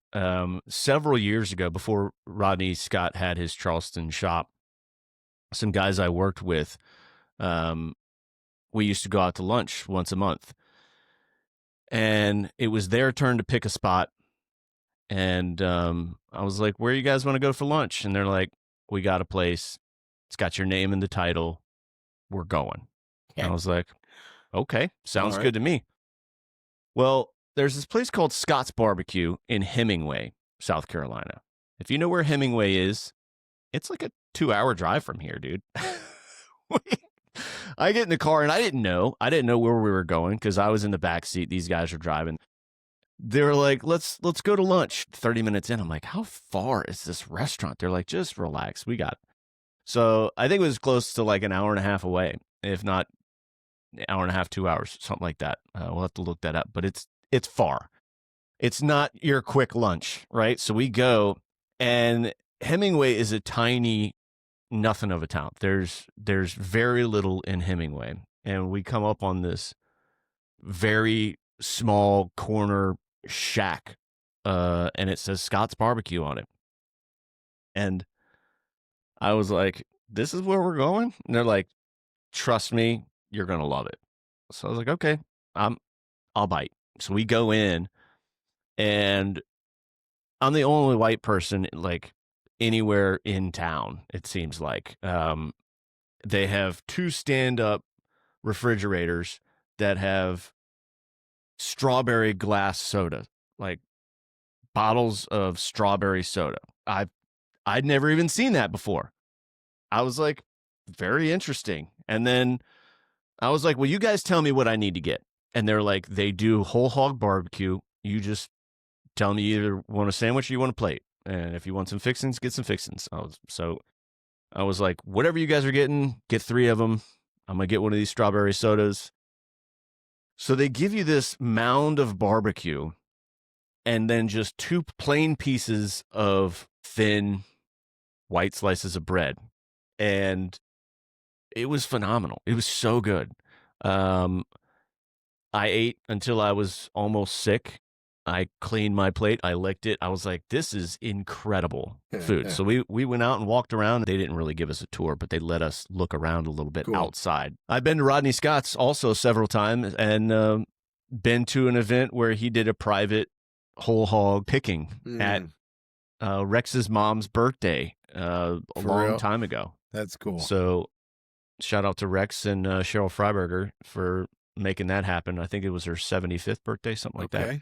Several years ago, before Rodney Scott had his Charleston shop, some guys I worked with, we used to go out to lunch once a month. And it was their turn to pick a spot. And I was like, where you guys want to go for lunch? And they're like, we got a place. It's got your name in the title. We're going. And I was like, okay, sounds good to me. Well, there's this place called Scott's Barbecue in Hemingway, South Carolina. If you know where Hemingway is, it's like a 2-hour drive from here, dude. I get in the car and I didn't know where we were going because I was in the back seat. These guys are driving. They were like, let's go to lunch. 30 minutes in, I'm like, how far is this restaurant? They're like, just relax. We got it. So I think it was close to like an hour and a half away, if not an hour and a half, 2 hours, something like that. We'll have to look that up, but it's far. It's not your quick lunch, right? So we go, and Hemingway is a tiny nothing of a town. There's very little in Hemingway, and we come up on this very small corner shack, and it says Scott's Barbecue on it. And I was like, this is where we're going? And they're like, trust me, you're going to love it. So I was like, okay, I'll bite. So we go in, and I'm the only white person like anywhere in town, it seems like. They have 2 stand-up refrigerators that have strawberry glass soda, like bottles of strawberry soda. I'd never even seen that before. I was like, very interesting. And then I was like, well, you guys tell me what I need to get. And they're like, they do whole hog barbecue. You just tell me you either want a sandwich or you want a plate. And if you want some fixings, get some fixings. I was like, whatever you guys are getting, get 3 of them. I'm going to get one of these strawberry sodas. So they give you this mound of barbecue and then just 2 plain pieces of thin white slices of bread. And it was phenomenal. It was so good. I ate until I was almost sick. I cleaned my plate. I licked it. I was like, this is incredible food. So we went out and walked around. They didn't really give us a tour, but they let us look around a little bit outside. I've been to Rodney Scott's also several times, and been to an event where he did a private whole hog picking at Rex's mom's birthday a long time ago. That's cool. So shout out to Rex and Cheryl Freiberger for making that happen. I think it was her 75th birthday, something like that.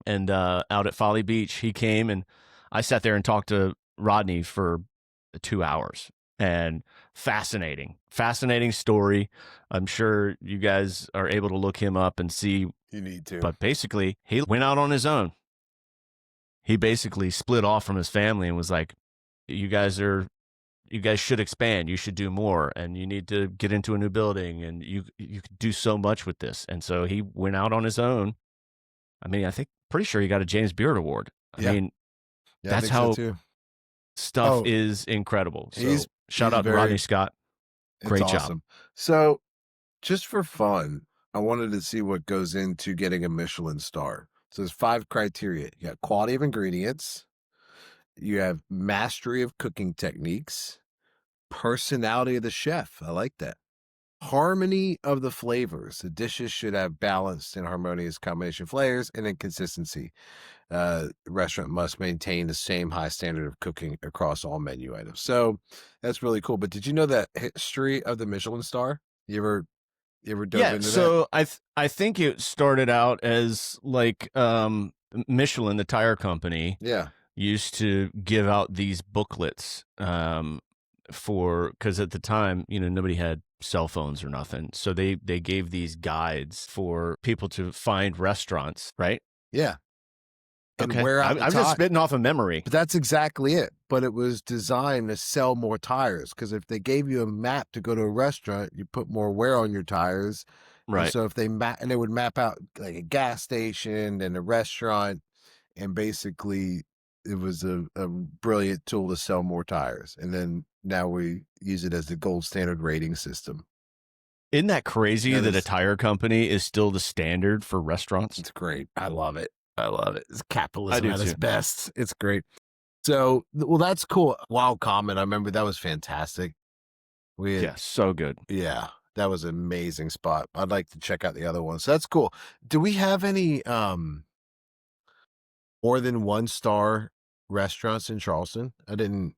And out at Folly Beach, he came, and I sat there and talked to Rodney for 2 hours. And fascinating story. I'm sure you guys are able to look him up and see. You need to. But basically, he went out on his own. He basically split off from his family and was like, you guys should expand. You should do more, and you need to get into a new building, and you could do so much with this. And so he went out on his own. I mean, pretty sure he got a James Beard Award. I mean, that's how stuff is incredible. So shout out to Rodney Scott. Great job. So just for fun, I wanted to see what goes into getting a Michelin star. So there's 5 criteria. You got quality of ingredients. You have mastery of cooking techniques, personality of the chef. I like that. Harmony of the flavors. The dishes should have balanced and harmonious combination of flavors, and then consistency. The restaurant must maintain the same high standard of cooking across all menu items. So that's really cool. But did you know that history of the Michelin star? You ever dove into that? So I think it started out as like Michelin, the tire company. Yeah. Used to give out these booklets because at the time, nobody had cell phones or nothing. So they gave these guides for people to find restaurants, right? Yeah. And Okay. wear out the I'm just tire. spitting off a memory. But that's exactly it. But it was designed to sell more tires, because if they gave you a map to go to a restaurant, you put more wear on your tires. And Right. so if they would map out like a gas station and a restaurant, and basically it was a brilliant tool to sell more tires. And then now we use it as the gold standard rating system. Isn't that crazy That that a is, tire company is still the standard for restaurants? it's great. I love it. I love it. It's I capitalism do at its too. best. It's great. So, well, that's cool. Wild comment. I remember that was fantastic. We had, Yeah, so good. yeah, that was an amazing spot. I'd like to check out the other ones. So that's cool. Do we have any more than 1-star restaurants in Charleston? I didn't.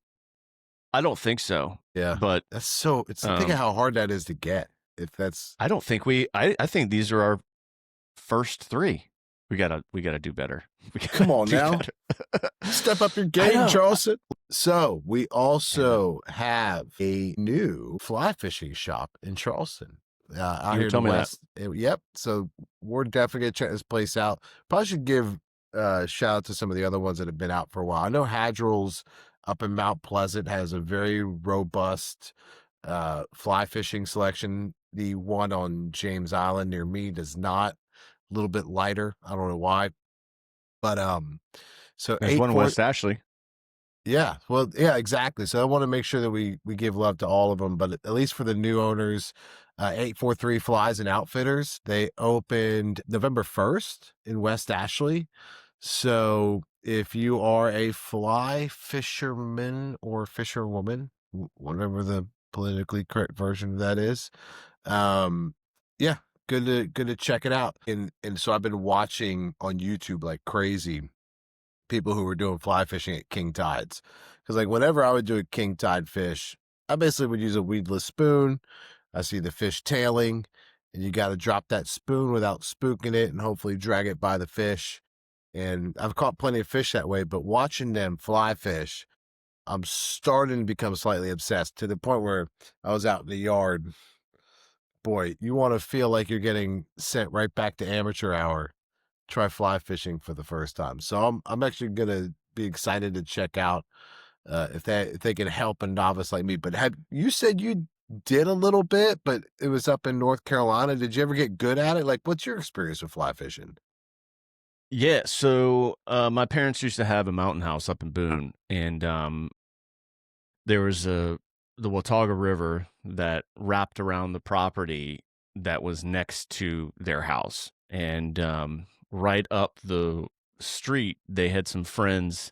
I don't think so, Yeah, but that's so. It's think of how hard that is to get. If that's I don't think I think these are our first 3. We gotta do better. Come on now. Step up your game, Charleston. So we also have a new fly fishing shop in Charleston. Out here in the told me that. West. Yep. So we're definitely gonna check this place out. Probably should give shout out to some of the other ones that have been out for a while. I know Hadrill's up in Mount Pleasant has a very robust fly fishing selection. The one on James Island near me does not. A little bit lighter. I don't know why. But so There's one in West Ashley. yeah, well, yeah, exactly. So I want to make sure that we give love to all of them, but at least for the new owners, 843 Flies and Outfitters, they opened November 1st in West Ashley. So if you are a fly fisherman or fisherwoman, whatever the politically correct version of that is, yeah, good to check it out. And so I've been watching on YouTube like crazy people who were doing fly fishing at king tides. Because like whenever I would do a king tide fish, I basically would use a weedless spoon. I see the fish tailing, and you got to drop that spoon without spooking it and hopefully drag it by the fish. And I've caught plenty of fish that way, but watching them fly fish, I'm starting to become slightly obsessed, to the point where I was out in the yard. Boy, you want to feel like you're getting sent right back to amateur hour. Try fly fishing for the first time. So I'm actually gonna be excited to check out if they can help a novice like me. But have you said you did a little bit, but it was up in North Carolina? Did you ever get good at it? Like, what's your experience with fly fishing? Yeah, so my parents used to have a mountain house up in Boone, and there was the Watauga River that wrapped around the property that was next to their house, and right up the street, they had some friends,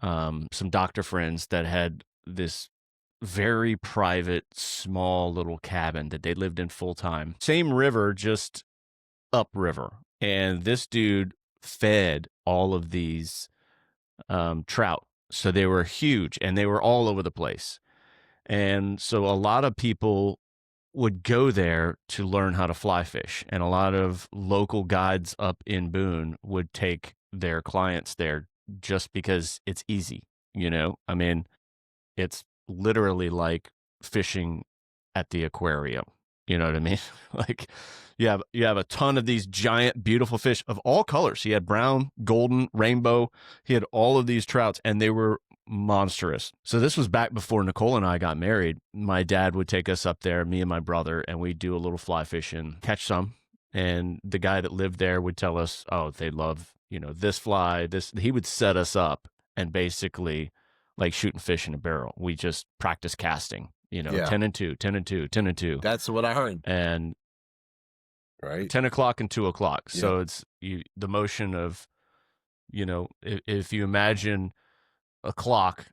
some doctor friends that had this very private, small little cabin that they lived in full time. Same river, just upriver. And this dude fed all of these trout. So they were huge and they were all over the place. And so a lot of people would go there to learn how to fly fish. And a lot of local guides up in Boone would take their clients there just because it's easy. I mean, it's literally like fishing at the aquarium. You know what I mean? Like you have a ton of these giant, beautiful fish of all colors. He had brown, golden, rainbow. He had all of these trouts, and they were monstrous. So this was back before Nicole and I got married. My dad would take us up there, me and my brother, and we'd do a little fly fishing, catch some. And the guy that lived there would tell us, oh, they love, this fly, this. He would set us up and basically like shooting fish in a barrel. We just practice casting, Yeah. 10 and 2, 10 and 2, 10 and 2. That's what I heard. And Right. 10 o'clock and 2 o'clock. Yeah. So it's the motion of, if you imagine a clock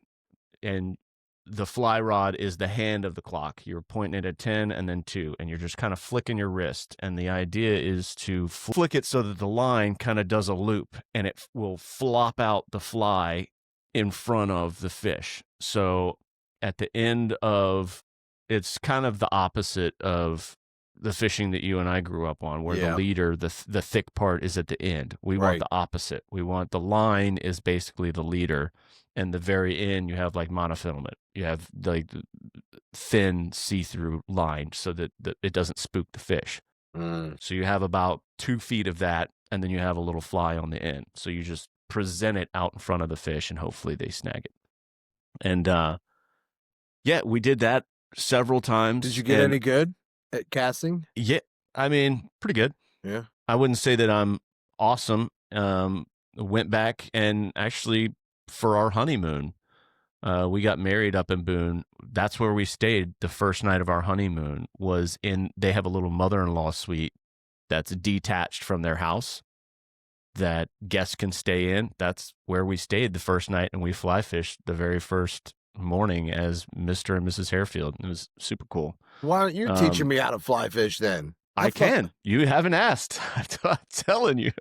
and the fly rod is the hand of the clock, you're pointing it at 10 and then 2, and you're just kind of flicking your wrist. And the idea is to flick it so that the line kind of does a loop and it will flop out the fly in front of the fish. So at the end of, it's kind of the opposite of the fishing that you and I grew up on, where the leader, the thick part is at the end. We want the opposite. We want the line is basically the leader, and the very end you have like monofilament, You have like thin see-through line so that it doesn't spook the fish. Mm. So you have about 2 feet of that, and then you have a little fly on the end. So you just present it out in front of the fish, and hopefully they snag it. And yeah, we did that several Did times, you get and any good at casting? yeah, I mean, pretty good. Yeah. I wouldn't say that I'm awesome. Went back and actually for our honeymoon, we got married up in Boone. That's where we stayed the first night of our honeymoon. Was in they have a little mother-in-law suite that's detached from their house that guests can stay in. That's where we stayed the first night, and we fly fished the very first morning as Mr. and Mrs. Harefield. It was super cool. Why aren't you teaching Um, me how to fly fish then? I can. You haven't asked. I'm telling you.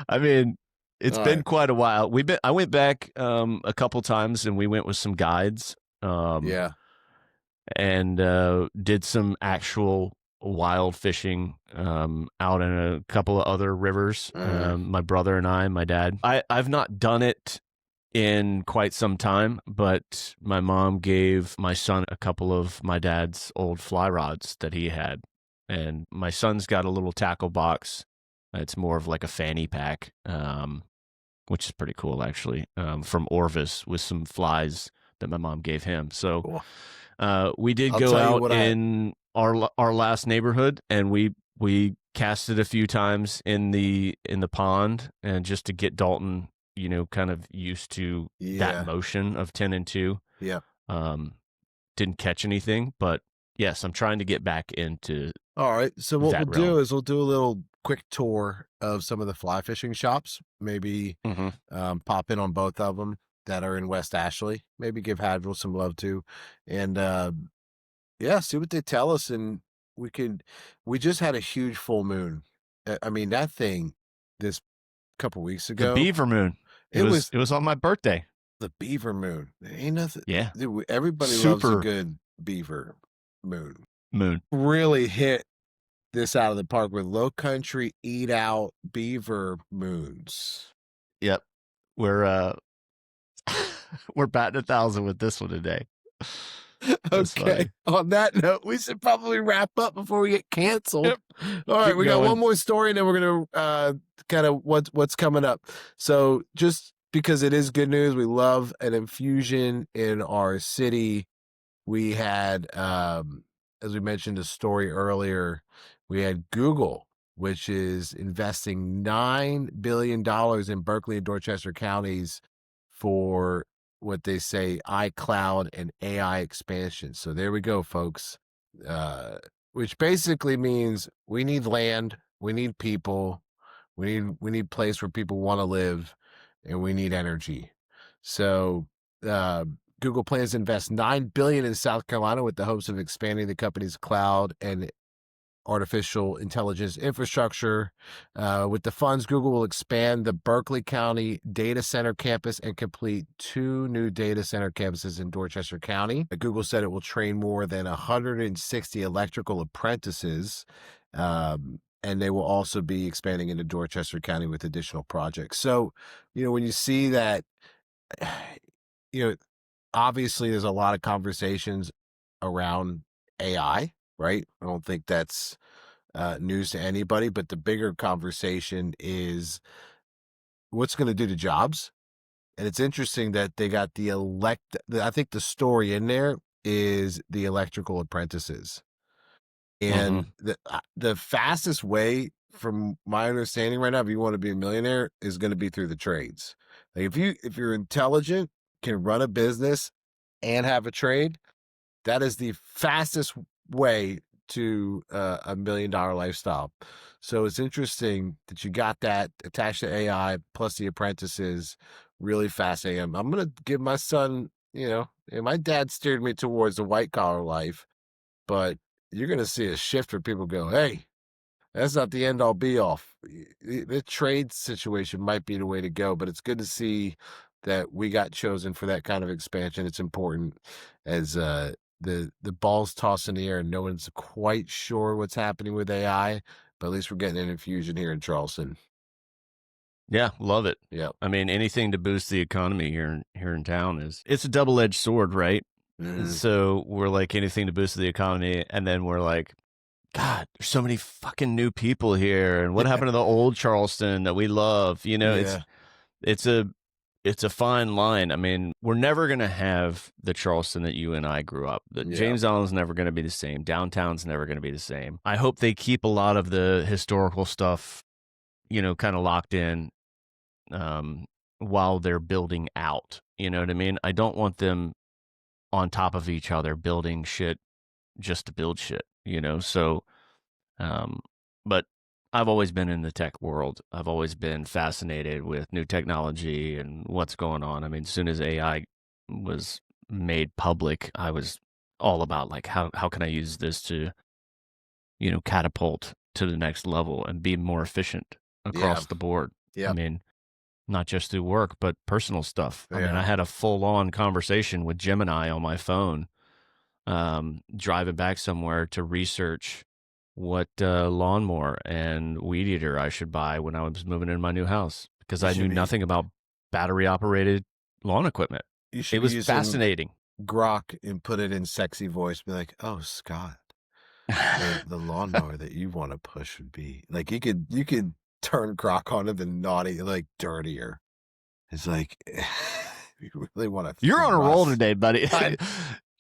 I mean, it's All been right. quite a while. I went back a couple times, and we went with some guides. Yeah. And did some actual wild fishing out in a couple of other rivers. Uh, My brother and I, my dad. I've not done it in quite some time, but my mom gave my son a couple of my dad's old fly rods that he had. And my son's got a little tackle box. It's more of like a fanny pack, which is pretty cool, actually, from Orvis with some flies that my mom gave him. So cool. we did I'll go tell you out what in our last neighborhood, and we casted a few times in the pond, and just to get Dalton, kind of used to that Yeah. motion of 10 and 2. Yeah. Didn't catch anything, but yes, I'm trying to get back into All right. So what we'll that do realm. is we'll do a little quick tour of some of the fly fishing shops. Maybe Hmm. pop in on both of them that are in West Ashley. Maybe give Hadrill some love too, and yeah, see what they tell us. And we just had a huge full moon. I mean, that thing this couple weeks The ago, beaver moon. It it was was it was on my birthday. the beaver moon. Ain't nothing. Yeah, Dude, everybody loves a super good beaver moon. moon. Really hit this out of the park with low country eat out beaver moons. Yep, we're we're batting 1,000 with this one today. That's Okay. funny. On that note, we should probably wrap up before we get canceled. Yep. All right, Keep we got one going. more story, and then we're gonna kind of what's coming up. So just because it is good news, we love an infusion in our city. We had, as we mentioned a story earlier, we had Google, which is investing $9 billion in Berkeley and Dorchester counties for what they say iCloud and AI expansion. So there we go, folks. Uh, which basically means we need land, we need people, we need place where people want to live, and we need energy. So uh, Google plans to invest $9 billion in South Carolina with the hopes of expanding the company's cloud and artificial intelligence infrastructure. With the funds, Google will expand the Berkeley County data center campus and complete 2 new data center campuses in Dorchester County. Google said it will train more than 160 electrical apprentices. And they will also be expanding into Dorchester County with additional projects. So, when you see that, you know, obviously there's a lot of conversations around AI, right? I don't think that's news to anybody, but the bigger conversation is what's going to do to jobs. And it's interesting that they got I think the story in there is the electrical apprentices. Hmm. And the fastest way, from my understanding right now, if you want to be a millionaire, is going to be through the trades. Like if you're intelligent, can run a business and have a trade, that is the fastest way to $1 million lifestyle. So it's interesting that you got that attached to AI plus the apprentices. Really fascinating. I'm gonna give my son, and my dad steered me towards the white collar life, but you're gonna see a shift where people go, "Hey, that's not the end all be all." The trade situation might be the way to go, but it's good to see that we got chosen for that kind of expansion. It's important as the ball's tossed in the air and no one's quite sure what's happening with AI, but at least we're getting an infusion here in Charleston. Yeah, love it. Yeah. I mean, anything to boost the economy here in town it's a double-edged sword, right? Mhm. So we're like anything to boost the economy, and then we're like, God, there's so many fucking new people here, and what happened to the old Charleston that we love? You know, Yeah. it's a it's a fine line. I mean, we're never gonna have the Charleston that you and I grew up. The Yeah. James Island's never gonna be the same. Downtown's never gonna be the same. I hope they keep a lot of the historical stuff, kind of locked in, um, while they're building out. You know what I mean? I don't want them on top of each other building shit just to build shit. So um, but I've always been in the tech world. I've always been fascinated with new technology and what's going on. I mean, as soon as AI was made public, I was all about like how can I use this to, catapult to the next level and be more efficient Yeah. across the board. I Yep. mean, not just through work, but personal stuff. I mean, Yeah. I had a full on conversation with Gemini on my phone, driving back somewhere to research what lawnmower and weed eater I should buy when I was moving in my new house because You I should knew be nothing about battery operated lawn equipment. you should It be was using fascinating. Grok and put it in sexy voice. Be like, "Oh, Scott, the lawnmower that you want to push would be like you could turn Grok on to the naughty, like dirtier. It's like you really want to You're on a roll thrust. today, buddy. I'd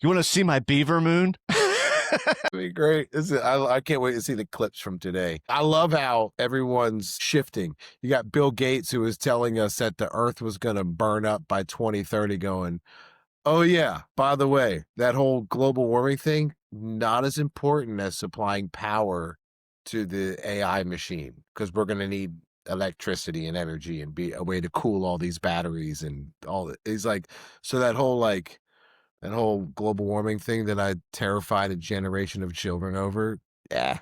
You want to see my beaver moon? be great. I can't wait to see the clips from today. I love how everyone's shifting. You got Bill Gates who was telling us that the Earth was going to burn up by 2030, going, "Oh yeah, by the way, that whole global warming thing, not as important as supplying power to the AI machine because we're going to need electricity and energy and be a way to cool all these batteries and all that." He's like, so that whole global warming thing that I terrified a generation of children over, yeah,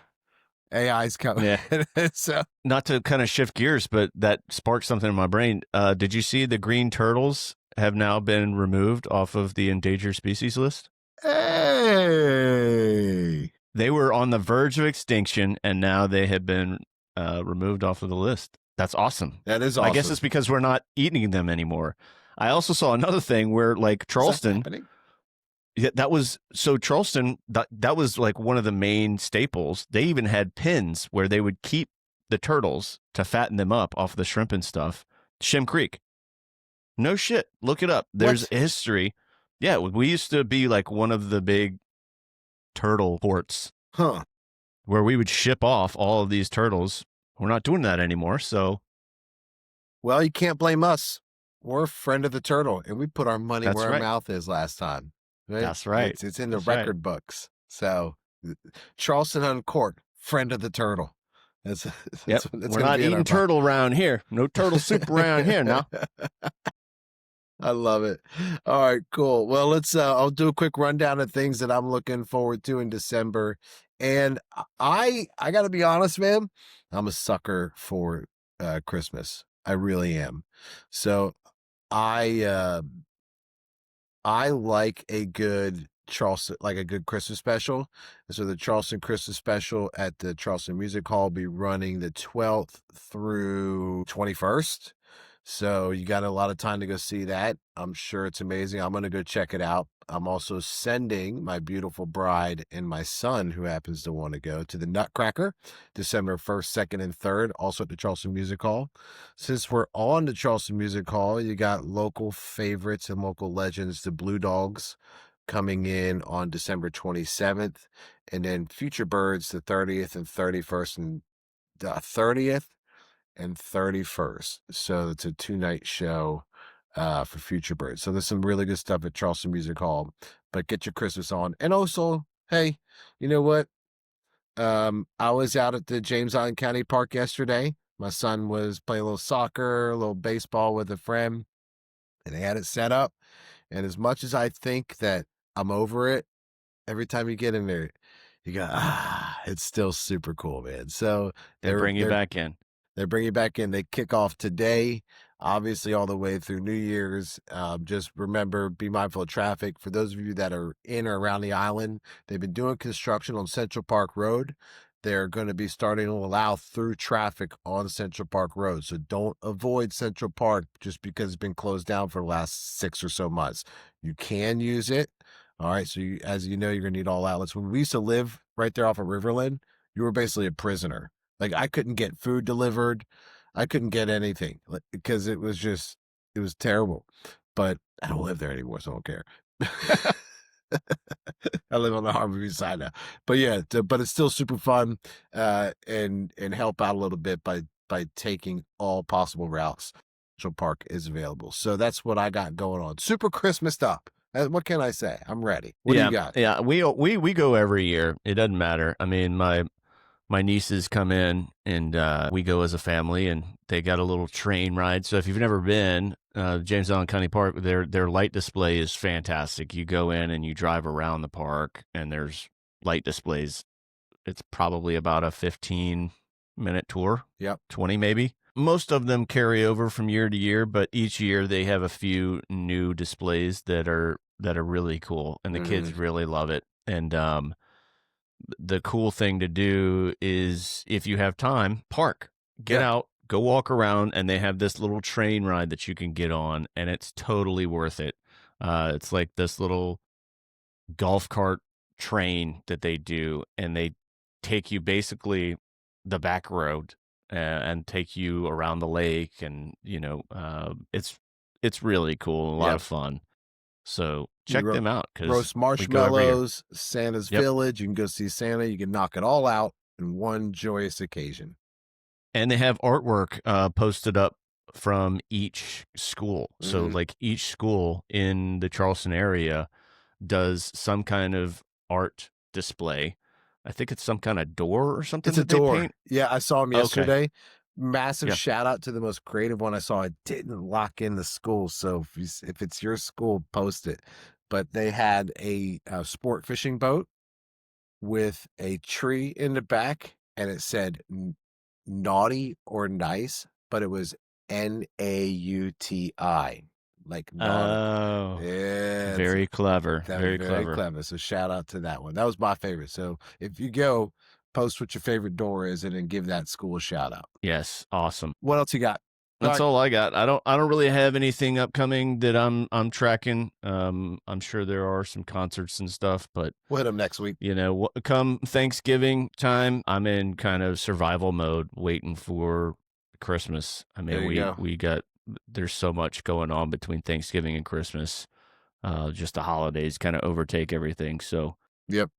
AI's coming. Yeah. So Not to kind of shift gears, but that sparked something in my brain. Did you see the green turtles have now been removed off of the endangered species list? hey, They were on the verge of extinction, and now they have been removed off of the list. That's awesome. that is I guess awesome. it's because we're not eating them anymore. I also saw another thing where, like Is that Charleston, happening? yeah, that was so Charleston. That was like one of the main staples. They even had pins where they would keep the turtles to fatten them up off the shrimp and stuff. Shem Creek. No shit. Look it up. There's What? a history. Yeah, we used to be like one of the big turtle ports Huh. where we would ship off all of these turtles. We're not doing that anymore. So Well, you can't blame us. We're a friend of the turtle, and we put our money that's where our right. mouth is last time. Right? That's right. It's in the That's right. record books. So Charleston Uncorked, friend of the turtle. That's Yep. that's We're gonna not be in our eating turtle around here. No turtle soup around here now. I love it. All right, cool. Well, I'll do a quick rundown of things that I'm looking forward to in December. And I got to be honest, man, I'm a sucker for Christmas. I really am. So I I like a good Charleston, like a good Christmas special. And so the Charleston Christmas special at the Charleston Music Hall will be running the 12th through 21st. So you got a lot of time to go see that. I'm sure it's amazing. I'm going to go check it out. I'm also sending my beautiful bride and my son, who happens to want to go, to the Nutcracker, December 1st, 2nd, and 3rd, also at the Charleston Music Hall. Since we're on the Charleston Music Hall, you got local favorites and local legends, the Blue Dogs, coming in on December 27th, and then Future Birds, the 30th and 31st, and the 30th and 31st. So it's a 2-night show for Future Birds. So there's some really good stuff at Charleston Music Hall. But get your Christmas on. And also, hey, you know what? I was out at the James Island County Park yesterday. My son was playing a little soccer, a little baseball with a friend, and they had it set up. And as much as I think that I'm over it, every time you get in there, you go, it's still super cool, man. So They they're bring you they're back in. they're bringing back in. They kick off today, obviously all the way through New Year's. Just remember, be mindful of traffic. For those of you that are in or around the island, they've been doing construction on Central Park Road. They're going to be starting to allow through traffic on Central Park Road. So don't avoid Central Park just because it's been closed down for the last 6 or so months. You can use it. All right. So as you know, you're going to need all outlets. When we used to live right there off of Riverland, you were basically a prisoner. Like I couldn't get food delivered. I couldn't get anything because it was terrible. But I don't live there anymore, so I don't care. I live on the Harbor View side now, but yeah, but it's still super fun, and help out a little bit by taking all possible routes. Central Park is available, so that's what I got going on. Super Christmased up. What can I say? I'm ready. What do you Yeah, got? yeah. We go every year. It doesn't matter. I mean, my nieces come in and we go as a family, and they got a little train ride. So if you've never been, James Allen County Park, their light display is fantastic. You go in and you drive around the park, and there's light displays. It's probably about a 15-minute tour. Yep. 20 maybe. Most of them carry over from year to year, but each year they have a few new displays that are really cool, and the kids really love it. And the cool thing to do is, if you have time, get out, go walk around, and they have this little train ride that you can get on, and it's totally worth it. It's like this little golf cart train that they do, and they take you basically the back road and take you around the lake, and it's really cool, a lot of fun. So check them out, because roast marshmallows, Santa's Village. You can go see Santa. You can knock it all out in one joyous occasion. And they have artwork posted up from each school. So like each school in the Charleston area does some kind of art display. I think it's some kind of door or something. It's a door. Paint. Yeah, I saw them yesterday. Okay. Massive shout out to the most creative one I saw. It didn't lock in the school, so if it's your school, post it. But they had a sport fishing boat with a tree in the back, and it said naughty or nice, but it was NAUTI, like naughty. Oh, yeah, very clever. Very clever. So shout out to that one. That was my favorite. So if you go, post what your favorite door is, and then give that school a shout out. Yes, awesome. What else you got? That's all I got. I don't really have anything upcoming that I'm tracking. I'm sure there are some concerts and stuff, but we'll hit them next week. Come Thanksgiving time, I'm in kind of survival mode, waiting for Christmas. I mean, there's so much going on between Thanksgiving and Christmas. Just the holidays kind of overtake everything. So yep.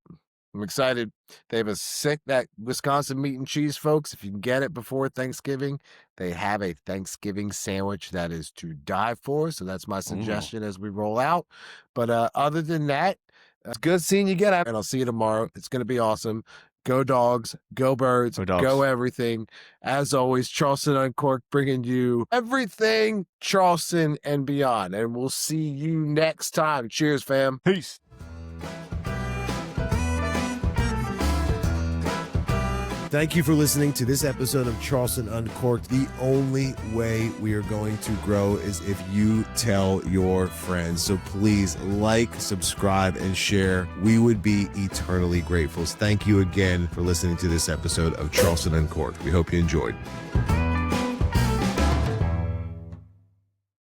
I'm excited. They have that Wisconsin meat and cheese, folks. If you can get it before Thanksgiving, they have a Thanksgiving sandwich that is to die for. So that's my suggestion as we roll out. But other than that, it's good seeing you again. And I'll see you tomorrow. It's going to be awesome. Go Dogs, go Birds, go everything. As always, Charleston Uncorked, bringing you everything Charleston and beyond. And we'll see you next time. Cheers, fam. Peace. Thank you for listening to this episode of Charleston Uncorked. The only way we are going to grow is if you tell your friends. So please like, subscribe, and share. We would be eternally grateful. Thank you again for listening to this episode of Charleston Uncorked. We hope you enjoyed.